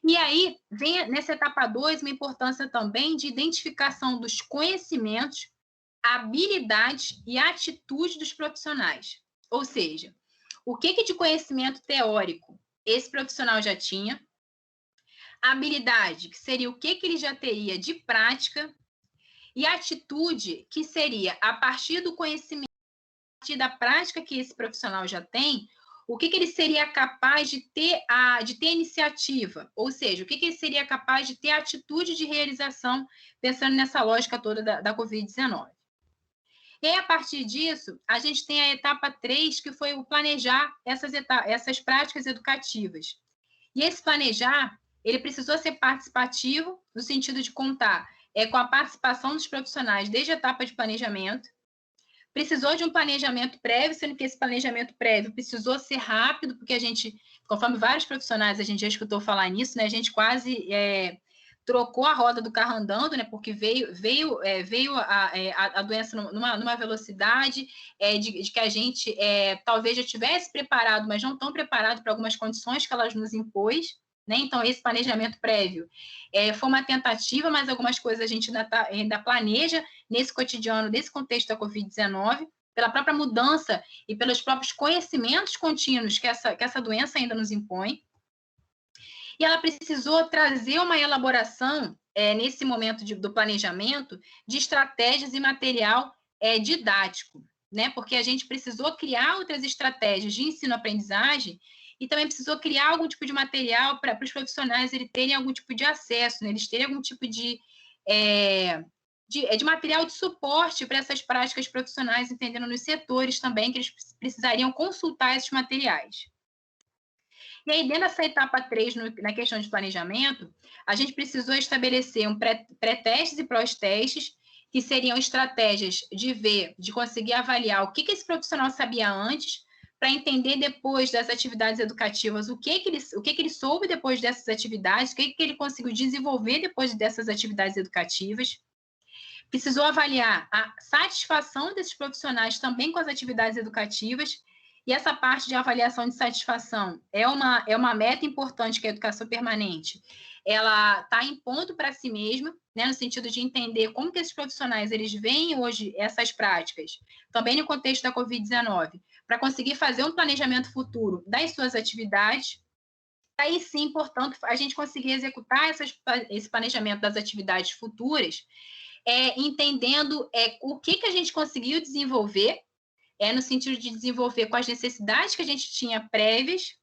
E aí, vem nessa etapa 2 uma importância também de identificação dos conhecimentos, habilidades e atitude dos profissionais. Ou seja, o que de conhecimento teórico esse profissional já tinha, habilidade, que seria o que ele já teria de prática, e atitude, que seria, a partir do conhecimento, a partir da prática que esse profissional já tem, o que ele seria capaz de ter iniciativa, ou seja, o que ele seria capaz de ter atitude de realização, pensando nessa lógica toda da Covid-19. E aí, a partir disso, a gente tem a etapa 3, que foi o planejar essas práticas educativas. E esse planejar, ele precisou ser participativo, no sentido de contar com a participação dos profissionais desde a etapa de planejamento. Precisou de um planejamento prévio, sendo que esse planejamento prévio precisou ser rápido, porque a gente, conforme vários profissionais, a gente já escutou falar nisso, né? A gente quase trocou a roda do carro andando, né? Porque veio a doença numa velocidade de que a gente talvez já tivesse preparado, mas não tão preparado para algumas condições que elas nos impôs, né? Então, esse planejamento prévio foi uma tentativa, mas algumas coisas a gente ainda planeja nesse cotidiano, nesse contexto da Covid-19, pela própria mudança e pelos próprios conhecimentos contínuos que essa doença ainda nos impõe. E ela precisou trazer uma elaboração, nesse momento do planejamento, de estratégias e material didático, né? Porque a gente precisou criar outras estratégias de ensino-aprendizagem e também precisou criar algum tipo de material para os profissionais eles terem algum tipo de acesso, né? Eles terem algum tipo de material de suporte para essas práticas profissionais, entendendo nos setores também que eles precisariam consultar esses materiais. E aí, dentro dessa etapa 3, na questão de planejamento, a gente precisou estabelecer um pré-testes e pós-testes, que seriam estratégias de conseguir avaliar o que esse profissional sabia antes, para entender depois das atividades educativas o que ele soube depois dessas atividades, o que ele conseguiu desenvolver depois dessas atividades educativas. Precisou avaliar a satisfação desses profissionais também com as atividades educativas E essa parte de avaliação de satisfação é uma meta importante que a educação permanente ela está impondo para si mesma, né, no sentido de entender como que esses profissionais eles veem hoje essas práticas, também no contexto da Covid-19, para conseguir fazer um planejamento futuro das suas atividades. Aí sim, portanto, a gente conseguir executar esse planejamento das atividades futuras, entendendo o que a gente conseguiu desenvolver, no sentido de desenvolver com as necessidades que a gente tinha prévias,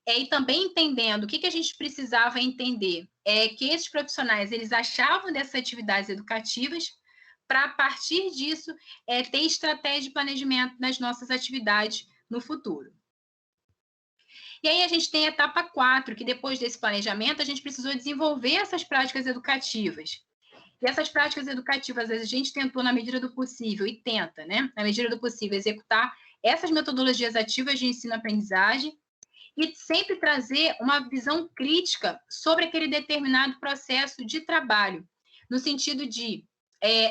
e também entendendo o que a gente precisava entender, que esses profissionais eles achavam dessas atividades educativas, para, a partir disso, ter estratégia de planejamento das nossas atividades no futuro. E aí a gente tem a etapa 4, que depois desse planejamento, a gente precisou desenvolver essas práticas educativas. E essas práticas educativas, a gente tentou, na medida do possível, e tenta, né, na medida do possível, executar essas metodologias ativas de ensino-aprendizagem e sempre trazer uma visão crítica sobre aquele determinado processo de trabalho, no sentido de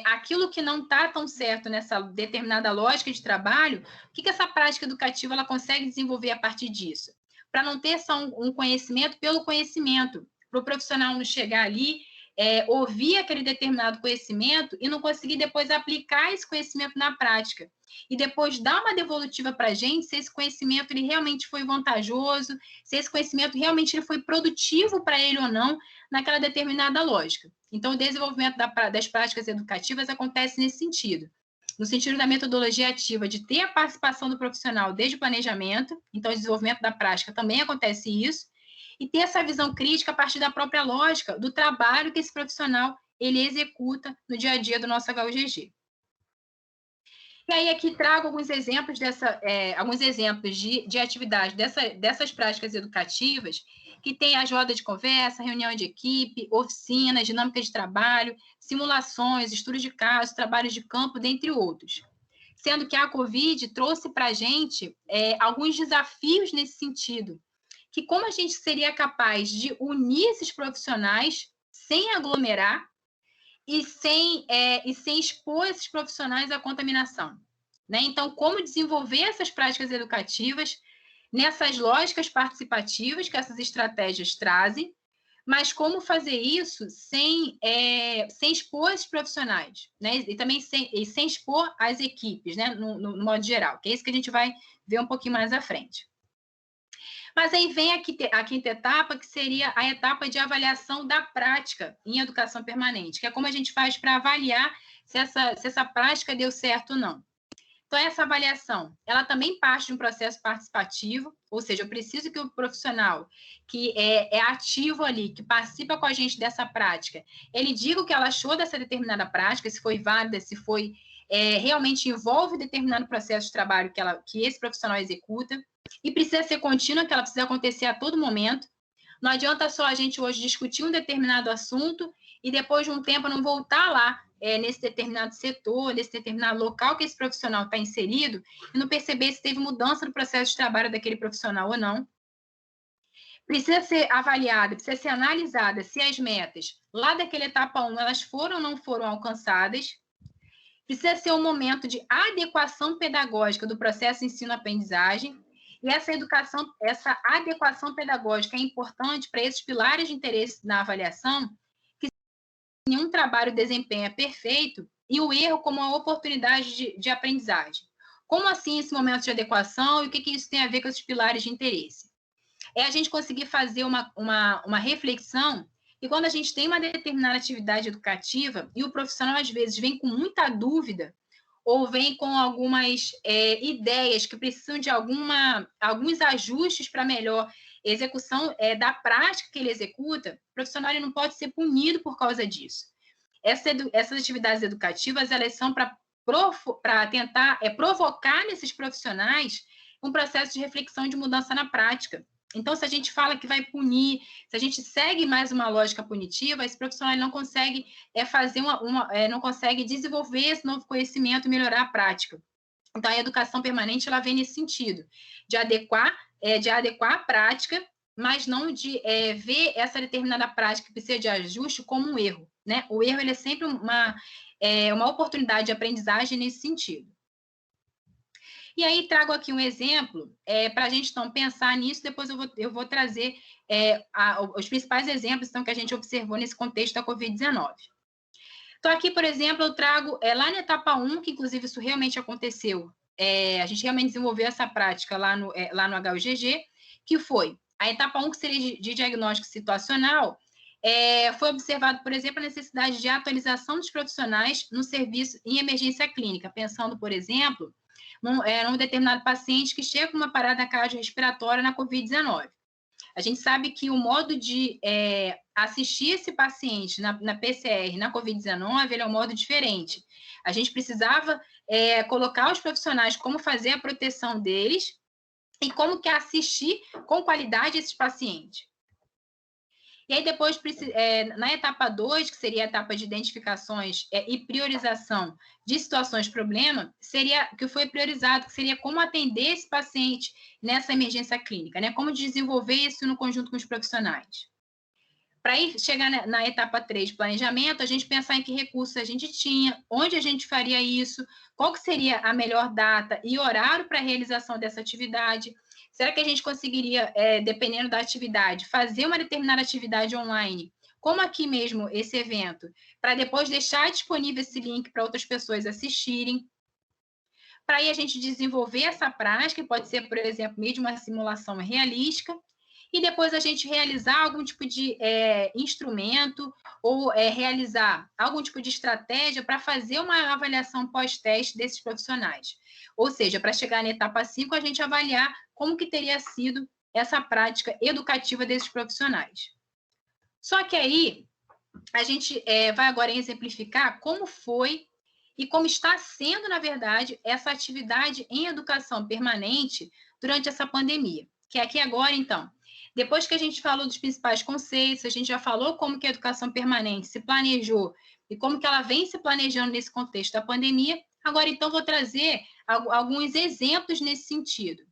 aquilo que não está tão certo nessa determinada lógica de trabalho, o que essa prática educativa ela consegue desenvolver a partir disso? Para não ter só um conhecimento pelo conhecimento, para o profissional não chegar ali, ouvir aquele determinado conhecimento e não conseguir depois aplicar esse conhecimento na prática. E depois dar uma devolutiva para a gente se esse conhecimento ele realmente foi vantajoso, se esse conhecimento realmente ele foi produtivo para ele ou não naquela determinada lógica. Então, o desenvolvimento das práticas educativas acontece nesse sentido. No sentido da metodologia ativa, de ter a participação do profissional desde o planejamento, então, o desenvolvimento da prática também acontece isso, e ter essa visão crítica a partir da própria lógica do trabalho que esse profissional ele executa no dia a dia do nosso HUGG. E aí aqui trago alguns exemplos de atividade dessas práticas educativas, que tem as rodas de conversa, reunião de equipe, oficinas, dinâmica de trabalho, simulações, estudos de caso, trabalhos de campo, dentre outros. Sendo que a Covid trouxe para a gente alguns desafios nesse sentido, que como a gente seria capaz de unir esses profissionais sem aglomerar e sem expor esses profissionais à contaminação, né? Então, como desenvolver essas práticas educativas nessas lógicas participativas que essas estratégias trazem, mas como fazer isso sem expor esses profissionais, né? E também sem expor as equipes, né? No modo geral, que é isso que a gente vai ver um pouquinho mais à frente. Mas aí vem a quinta etapa, que seria a etapa de avaliação da prática em educação permanente, que é como a gente faz para avaliar se essa prática deu certo ou não. Então, essa avaliação, ela também parte de um processo participativo, ou seja, eu preciso que o profissional que é ativo ali, que participa com a gente dessa prática, ele diga o que ela achou dessa determinada prática, se foi válida, se foi realmente envolve determinado processo de trabalho que esse profissional executa, e precisa ser contínua, que ela precisa acontecer a todo momento. Não adianta só a gente hoje discutir um determinado assunto e depois de um tempo não voltar lá nesse determinado setor, nesse determinado local que esse profissional está inserido e não perceber se teve mudança no processo de trabalho daquele profissional ou não. Precisa ser avaliada, precisa ser analisada se as metas lá daquela etapa 1 elas foram ou não foram alcançadas. Precisa ser um momento de adequação pedagógica do processo ensino-aprendizagem. E essa adequação pedagógica é importante para esses pilares de interesse na avaliação, que nenhum trabalho desempenha perfeito e o erro como uma oportunidade de aprendizagem. Como assim esse momento de adequação e o que isso tem a ver com esses pilares de interesse? É a gente conseguir fazer uma reflexão e quando a gente tem uma determinada atividade educativa e o profissional, às vezes, vem com muita dúvida ou vem com algumas ideias que precisam de alguns ajustes para melhor execução da prática que ele executa, o profissional ele não pode ser punido por causa disso. Essas atividades educativas, elas são para tentar provocar nesses profissionais um processo de reflexão e de mudança na prática. Então, se a gente fala que vai punir, se a gente segue mais uma lógica punitiva, esse profissional não consegue não consegue desenvolver esse novo conhecimento e melhorar a prática. Então, a educação permanente ela vem nesse sentido, de adequar a prática, mas não de ver essa determinada prática que precisa de ajuste como um erro, né? O erro ele é sempre uma oportunidade de aprendizagem nesse sentido. E aí trago aqui um exemplo para a gente, então, pensar nisso, depois eu vou trazer os principais exemplos então, que a gente observou nesse contexto da Covid-19. Então, aqui, por exemplo, eu trago lá na etapa 1, que inclusive isso realmente aconteceu, a gente realmente desenvolveu essa prática lá no HUGG, que foi a etapa 1, que seria de diagnóstico situacional, foi observado, por exemplo, a necessidade de atualização dos profissionais no serviço em emergência clínica, pensando, por exemplo, num determinado paciente que chega com uma parada cardiorrespiratória na Covid-19. A gente sabe que o modo de assistir esse paciente na PCR, na Covid-19, ele é um modo diferente. A gente precisava colocar os profissionais como fazer a proteção deles e como que assistir com qualidade esses pacientes. E aí, depois, na etapa 2, que seria a etapa de identificações e priorização de situações de problema, que foi priorizado, que seria como atender esse paciente nessa emergência clínica, né? Como desenvolver isso no conjunto com os profissionais. Para chegar na etapa 3 de planejamento, a gente pensar em que recursos a gente tinha, onde a gente faria isso, qual que seria a melhor data e horário para a realização dessa atividade. Será que a gente conseguiria, dependendo da atividade, fazer uma determinada atividade online, como aqui mesmo esse evento, para depois deixar disponível esse link para outras pessoas assistirem? Para aí a gente desenvolver essa prática, pode ser, por exemplo, meio de uma simulação realística, e depois a gente realizar algum tipo de instrumento ou realizar algum tipo de estratégia para fazer uma avaliação pós-teste desses profissionais. Ou seja, para chegar na etapa 5, a gente avaliar como que teria sido essa prática educativa desses profissionais. Só que aí, a gente vai agora exemplificar como foi e como está sendo, na verdade, essa atividade em educação permanente durante essa pandemia. Que é aqui agora, então, depois que a gente falou dos principais conceitos, a gente já falou como que a educação permanente se planejou e como que ela vem se planejando nesse contexto da pandemia, agora, então, vou trazer alguns exemplos nesse sentido.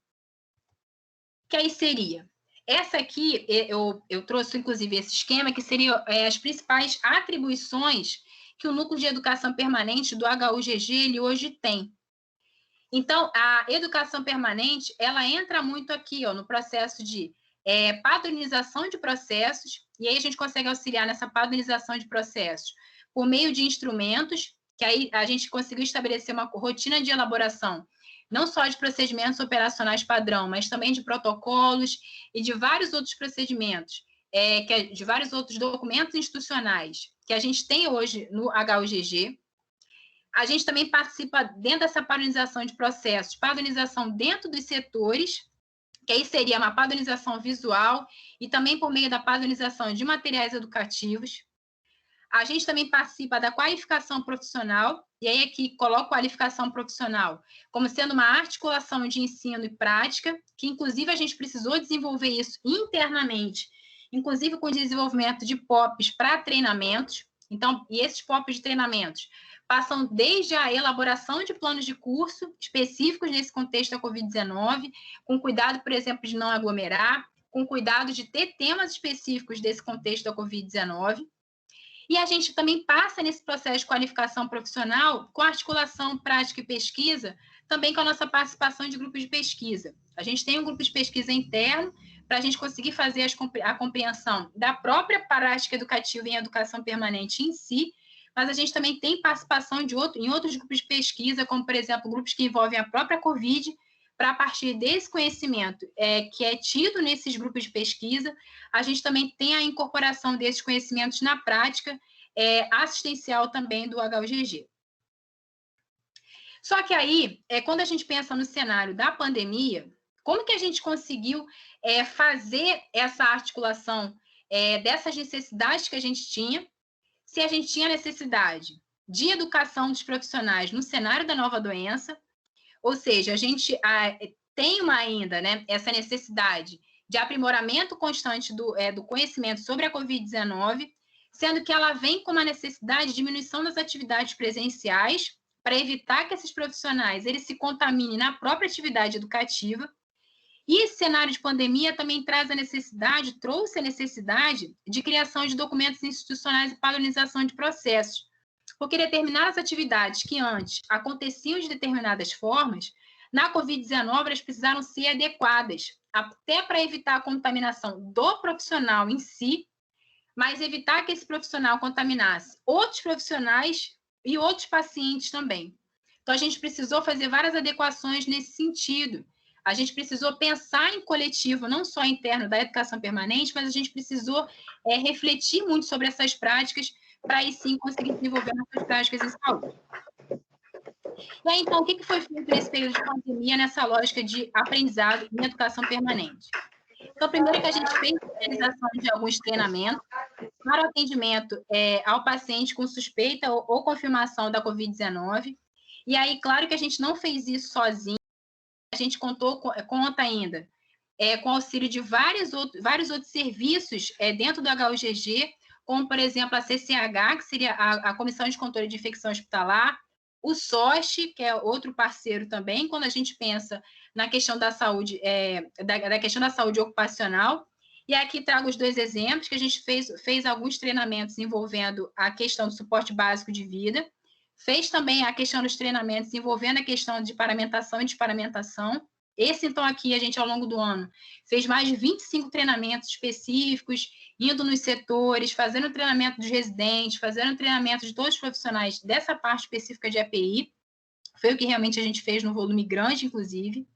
Que aí seria, essa aqui, eu trouxe, inclusive, esse esquema, que seriam as principais atribuições que o Núcleo de Educação Permanente do HUGG, ele hoje tem. Então, a educação permanente, ela entra muito aqui, no processo de padronização de processos, e aí a gente consegue auxiliar nessa padronização de processos por meio de instrumentos, que aí a gente conseguiu estabelecer uma rotina de elaboração, não só de procedimentos operacionais padrão, mas também de protocolos e de vários outros procedimentos, de vários outros documentos institucionais que a gente tem hoje no HUGG. A gente também participa dentro dessa padronização de processos, padronização dentro dos setores, que aí seria uma padronização visual e também por meio da padronização de materiais educativos. A gente também participa da qualificação profissional, e aí aqui coloco qualificação profissional como sendo uma articulação de ensino e prática, que inclusive a gente precisou desenvolver isso internamente, inclusive com o desenvolvimento de POPs para treinamentos. Então, e esses POPs de treinamentos passam desde a elaboração de planos de curso específicos nesse contexto da Covid-19, com cuidado, por exemplo, de não aglomerar, com cuidado de ter temas específicos desse contexto da Covid-19. E a gente também passa nesse processo de qualificação profissional com articulação prática e pesquisa, também com a nossa participação de grupos de pesquisa. A gente tem um grupo de pesquisa interno para a gente conseguir fazer a compreensão da própria prática educativa em educação permanente em si, mas a gente também tem participação em outros grupos de pesquisa, como, por exemplo, grupos que envolvem a própria Covid, para, a partir desse conhecimento que é tido nesses grupos de pesquisa, a gente também tem a incorporação desses conhecimentos na prática assistencial também do HUGG. Só que aí, quando a gente pensa no cenário da pandemia, como que a gente conseguiu fazer essa articulação dessas necessidades que a gente tinha, se a gente tinha necessidade de educação dos profissionais no cenário da nova doença, ou seja, a gente tem ainda essa necessidade de aprimoramento constante do conhecimento sobre a Covid-19, sendo que ela vem com uma necessidade de diminuição das atividades presenciais para evitar que esses profissionais eles se contaminem na própria atividade educativa. E esse cenário de pandemia também trouxe a necessidade de criação de documentos institucionais e padronização de processos, porque determinadas atividades que antes aconteciam de determinadas formas, na Covid-19, elas precisaram ser adequadas, até para evitar a contaminação do profissional em si, mas evitar que esse profissional contaminasse outros profissionais e outros pacientes também. Então, a gente precisou fazer várias adequações nesse sentido. A gente precisou pensar em coletivo, não só interno da educação permanente, mas a gente precisou refletir muito sobre essas práticas para aí sim conseguir desenvolver nossas práticas em saúde. E aí, então, o que foi feito nesse período de pandemia, nessa lógica de aprendizado em educação permanente? Então, primeiro que a gente fez a realização de alguns treinamentos para o atendimento ao paciente com suspeita ou confirmação da Covid-19. E aí, claro que a gente não fez isso sozinho, a gente conta ainda com auxílio de vários outros serviços dentro do HUGG, como, por exemplo, a CCH, que seria a Comissão de Controle de Infecção Hospitalar, o SOSH, que é outro parceiro também, quando a gente pensa na questão da saúde, da questão da saúde ocupacional. E aqui trago os 2 exemplos, que a gente fez alguns treinamentos envolvendo a questão do suporte básico de vida, fez também a questão dos treinamentos envolvendo a questão de paramentação e desparamentação. Esse, então, aqui, a gente, ao longo do ano, fez mais de 25 treinamentos específicos, indo nos setores, fazendo treinamento dos residentes, fazendo treinamento de todos os profissionais dessa parte específica de EPI. Foi o que realmente a gente fez no volume grande, inclusive.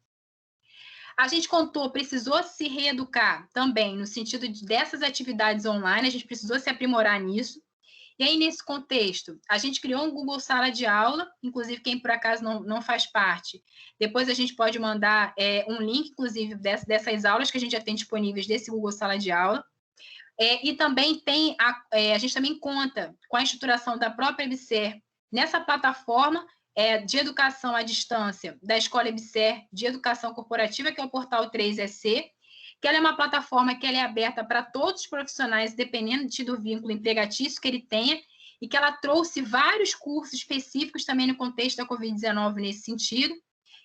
A gente precisou se reeducar também, no sentido dessas atividades online, a gente precisou se aprimorar nisso. E aí, nesse contexto, a gente criou um Google Sala de Aula, inclusive quem por acaso não faz parte, depois a gente pode mandar um link, inclusive, dessas aulas que a gente já tem disponíveis desse Google Sala de Aula. E também a gente também conta com a estruturação da própria EBSER nessa plataforma de educação à distância da Escola EBSER de Educação Corporativa, que é o portal 3EC, que ela é uma plataforma que ela é aberta para todos os profissionais, dependendo do vínculo empregatício que ele tenha, e que ela trouxe vários cursos específicos também no contexto da Covid-19 nesse sentido.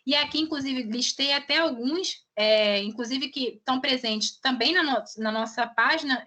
E aqui, inclusive, listei até alguns, inclusive, que estão presentes também na nossa página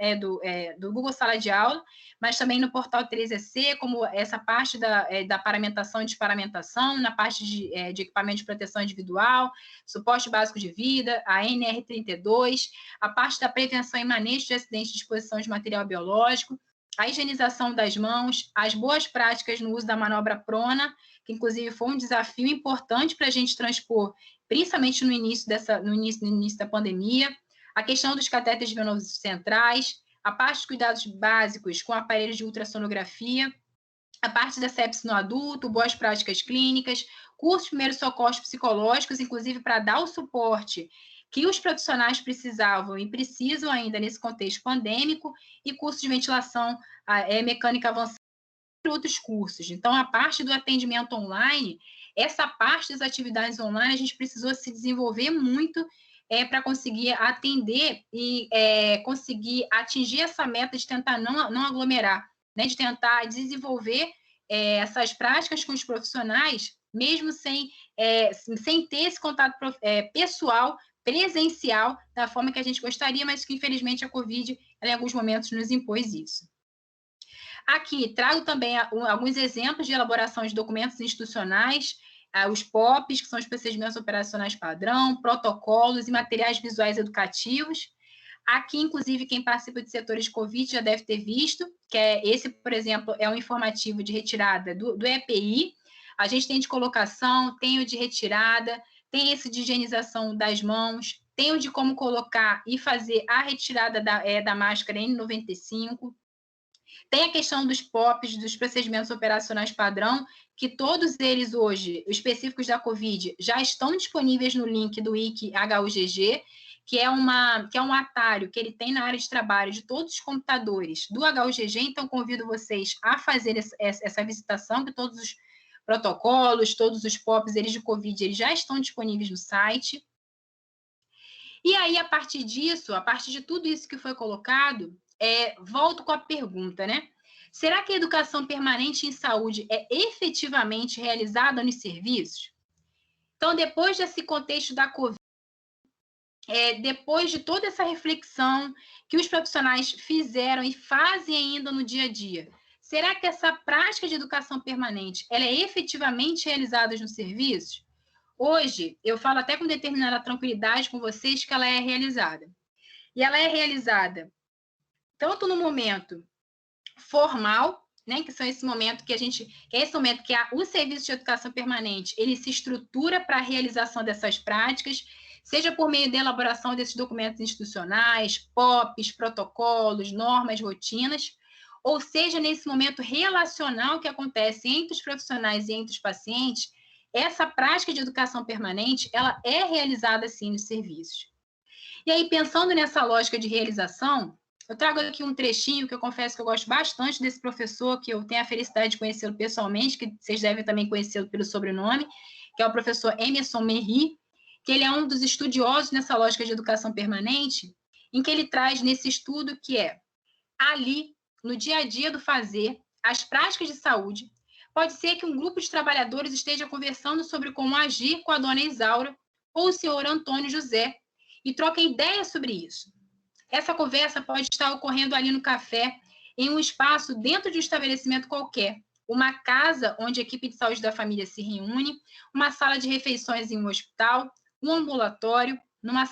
do Google Sala de Aula, mas também no portal 3EC, como essa parte da paramentação e desparamentação, na parte de equipamento de proteção individual, suporte básico de vida, a NR32, a parte da prevenção e manejo de acidentes de exposição de material biológico, a higienização das mãos, as boas práticas no uso da manobra prona, que inclusive foi um desafio importante para a gente transpor, principalmente no início da pandemia, a questão dos catéteres venosos centrais, a parte dos cuidados básicos com aparelhos de ultrassonografia, a parte da sepse no adulto, boas práticas clínicas, cursos de primeiros socorros psicológicos, inclusive para dar o suporte que os profissionais precisavam e precisam ainda nesse contexto pandêmico, e cursos de ventilação mecânica avançada e outros cursos. Então, a parte do atendimento online, essa parte das atividades online, a gente precisou se desenvolver muito para conseguir atender e conseguir atingir essa meta de tentar não aglomerar, né, de tentar desenvolver essas práticas com os profissionais, mesmo sem ter esse contato pessoal, presencial, da forma que a gente gostaria, mas que, infelizmente, a Covid, ela, em alguns momentos, nos impôs isso. Aqui, trago também alguns exemplos de elaboração de documentos institucionais, os POPs, que são os procedimentos operacionais padrão, protocolos e materiais visuais educativos. Aqui, inclusive, quem participa de setores de Covid já deve ter visto, que esse, por exemplo, é um informativo de retirada do EPI. A gente tem de colocação, tem o de retirada, tem esse de higienização das mãos, tem o de como colocar e fazer a retirada da máscara N95. Tem a questão dos POPs, dos procedimentos operacionais padrão, que todos eles hoje, os específicos da Covid, já estão disponíveis no link do Wiki HUGG, que é um atalho que ele tem na área de trabalho de todos os computadores do HUGG, então convido vocês a fazer essa visitação, que todos os protocolos, todos os POPs eles de Covid, eles já estão disponíveis no site. E aí, a partir disso, a partir de tudo isso que foi colocado, volto com a pergunta, né? Será que a educação permanente em saúde é efetivamente realizada nos serviços? Então, depois desse contexto da Covid, depois de toda essa reflexão que os profissionais fizeram e fazem ainda no dia a dia, será que essa prática de educação permanente ela é efetivamente realizada nos serviços? Hoje, eu falo até com determinada tranquilidade com vocês que ela é realizada. E ela é realizada tanto no momento formal, né, que são esse momento que o serviço de educação permanente, ele se estrutura para a realização dessas práticas, seja por meio da elaboração desses documentos institucionais, POPs, protocolos, normas, rotinas, ou seja, nesse momento relacional que acontece entre os profissionais e entre os pacientes, essa prática de educação permanente, ela é realizada, sim, nos serviços. E aí, pensando nessa lógica de realização, eu trago aqui um trechinho que eu confesso que eu gosto bastante desse professor, que eu tenho a felicidade de conhecê-lo pessoalmente, que vocês devem também conhecê-lo pelo sobrenome, que é o professor Emerson Merri, que ele é um dos estudiosos nessa lógica de educação permanente, em que ele traz nesse estudo que é ali, no dia a dia do fazer, as práticas de saúde, pode ser que um grupo de trabalhadores esteja conversando sobre como agir com a dona Isaura ou o senhor Antônio José e troquem ideias sobre isso. Essa conversa pode estar ocorrendo ali no café, em um espaço dentro de um estabelecimento qualquer, uma casa onde a equipe de saúde da família se reúne, uma sala de refeições em um hospital, um ambulatório, numa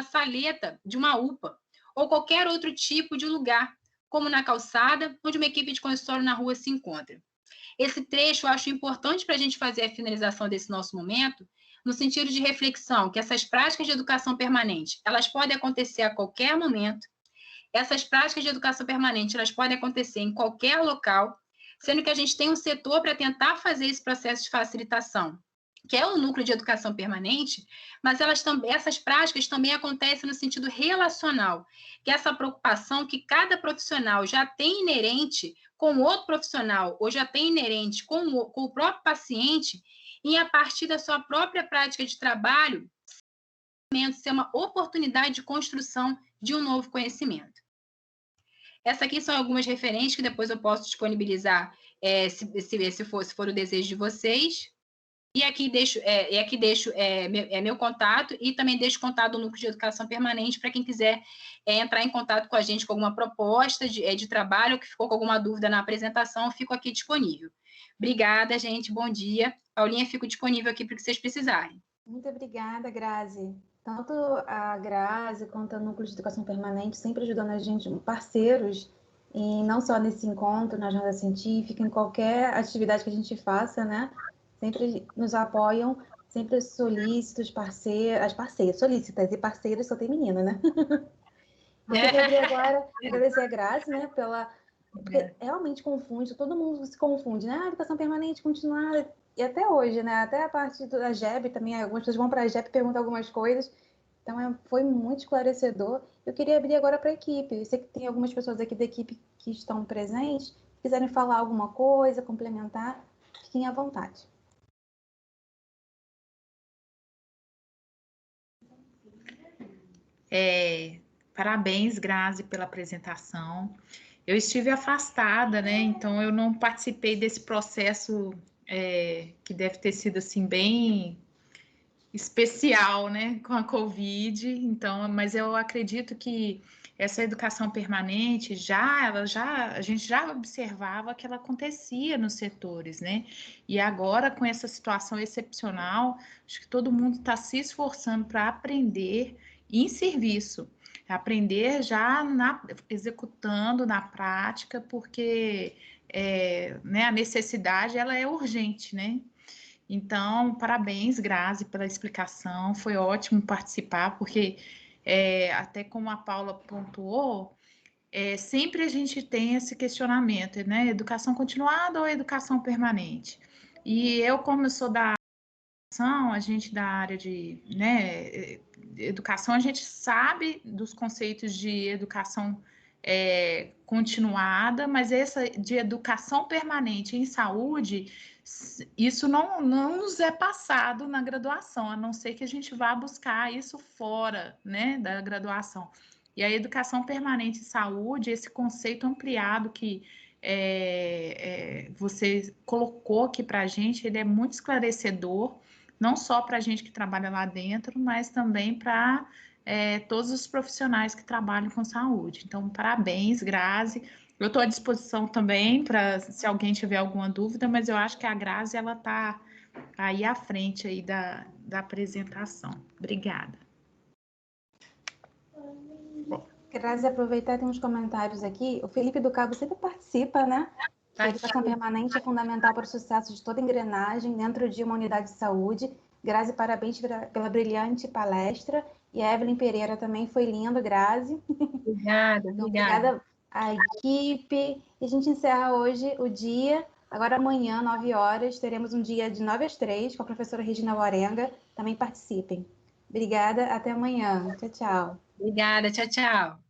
saleta de uma UPA, ou qualquer outro tipo de lugar, como na calçada, onde uma equipe de consultório na rua se encontra. Esse trecho eu acho importante para a gente fazer a finalização desse nosso momento, no sentido de reflexão, que essas práticas de educação permanente, elas podem acontecer a qualquer momento, essas práticas de educação permanente, elas podem acontecer em qualquer local, sendo que a gente tem um setor para tentar fazer esse processo de facilitação, que é o núcleo de educação permanente, mas essas práticas também acontecem no sentido relacional, que é essa preocupação que cada profissional já tem inerente com o outro profissional, ou já tem inerente com o próprio paciente, e a partir da sua própria prática de trabalho, ser uma oportunidade de construção de um novo conhecimento. Essas aqui são algumas referências que depois eu posso disponibilizar, se for o desejo de vocês. E aqui deixo meu contato e também deixo o contato do Núcleo de Educação Permanente para quem quiser entrar em contato com a gente com alguma proposta de trabalho ou que ficou com alguma dúvida na apresentação, eu fico aqui disponível. Obrigada, gente. Bom dia. Paulinha, fico disponível aqui para o que vocês precisarem. Muito obrigada, Grazi. Tanto a Grazi quanto o Núcleo de Educação Permanente sempre ajudando a gente, parceiros, e não só nesse encontro, na jornada científica, em qualquer atividade que a gente faça, né? Sempre nos apoiam, sempre solícitos, solícitas e parceiras, só tem menina, né? Eu queria agora agradecer a Grazi, né, porque realmente confunde, todo mundo se confunde, né? Educação permanente, continuada, e até hoje, né? Até a parte da JEB também, algumas pessoas vão para a JEB e perguntam algumas coisas, então foi muito esclarecedor. Eu queria abrir agora para a equipe, eu sei que tem algumas pessoas aqui da equipe que estão presentes, se quiserem falar alguma coisa, complementar, fiquem à vontade. Parabéns, Grazi, pela apresentação. Eu estive afastada, né? Então eu não participei desse processo que deve ter sido assim bem especial, né? Com a Covid. Então, mas eu acredito que essa educação permanente a gente já observava que ela acontecia nos setores, né? E agora, com essa situação excepcional, acho que todo mundo está se esforçando para aprender em serviço, aprender já executando na prática, porque né, a necessidade ela é urgente, né? Então, parabéns, Grazi, pela explicação, foi ótimo participar, porque até como a Paula pontuou, sempre a gente tem esse questionamento, né? Educação continuada ou educação permanente? E eu, como eu sou da a gente da área de educação, a gente sabe dos conceitos de educação continuada, mas essa de educação permanente em saúde, isso não nos é passado na graduação, a não ser que a gente vá buscar isso fora, né, da graduação. E a educação permanente em saúde, esse conceito ampliado que você colocou aqui para a gente, ele é muito esclarecedor, não só para a gente que trabalha lá dentro, mas também para todos os profissionais que trabalham com saúde. Então, parabéns, Grazi. Eu estou à disposição também para se alguém tiver alguma dúvida, mas eu acho que a Grazi ela está aí à frente aí da apresentação. Obrigada. Grazi, aproveitar, tem uns comentários aqui. O Felipe do Cabo sempre participa, né? A educação permanente é fundamental para o sucesso de toda engrenagem dentro de uma unidade de saúde. Grazi, parabéns pela brilhante palestra. E a Evelyn Pereira também foi lindo, Grazi. Obrigada, Então, obrigada. obrigada à equipe. E a gente encerra hoje o dia. Agora, amanhã, 9 horas, teremos um dia de 9 às 3 com a professora Regina Lorenga. Também participem. Obrigada, até amanhã. Tchau, tchau. Obrigada, tchau, tchau.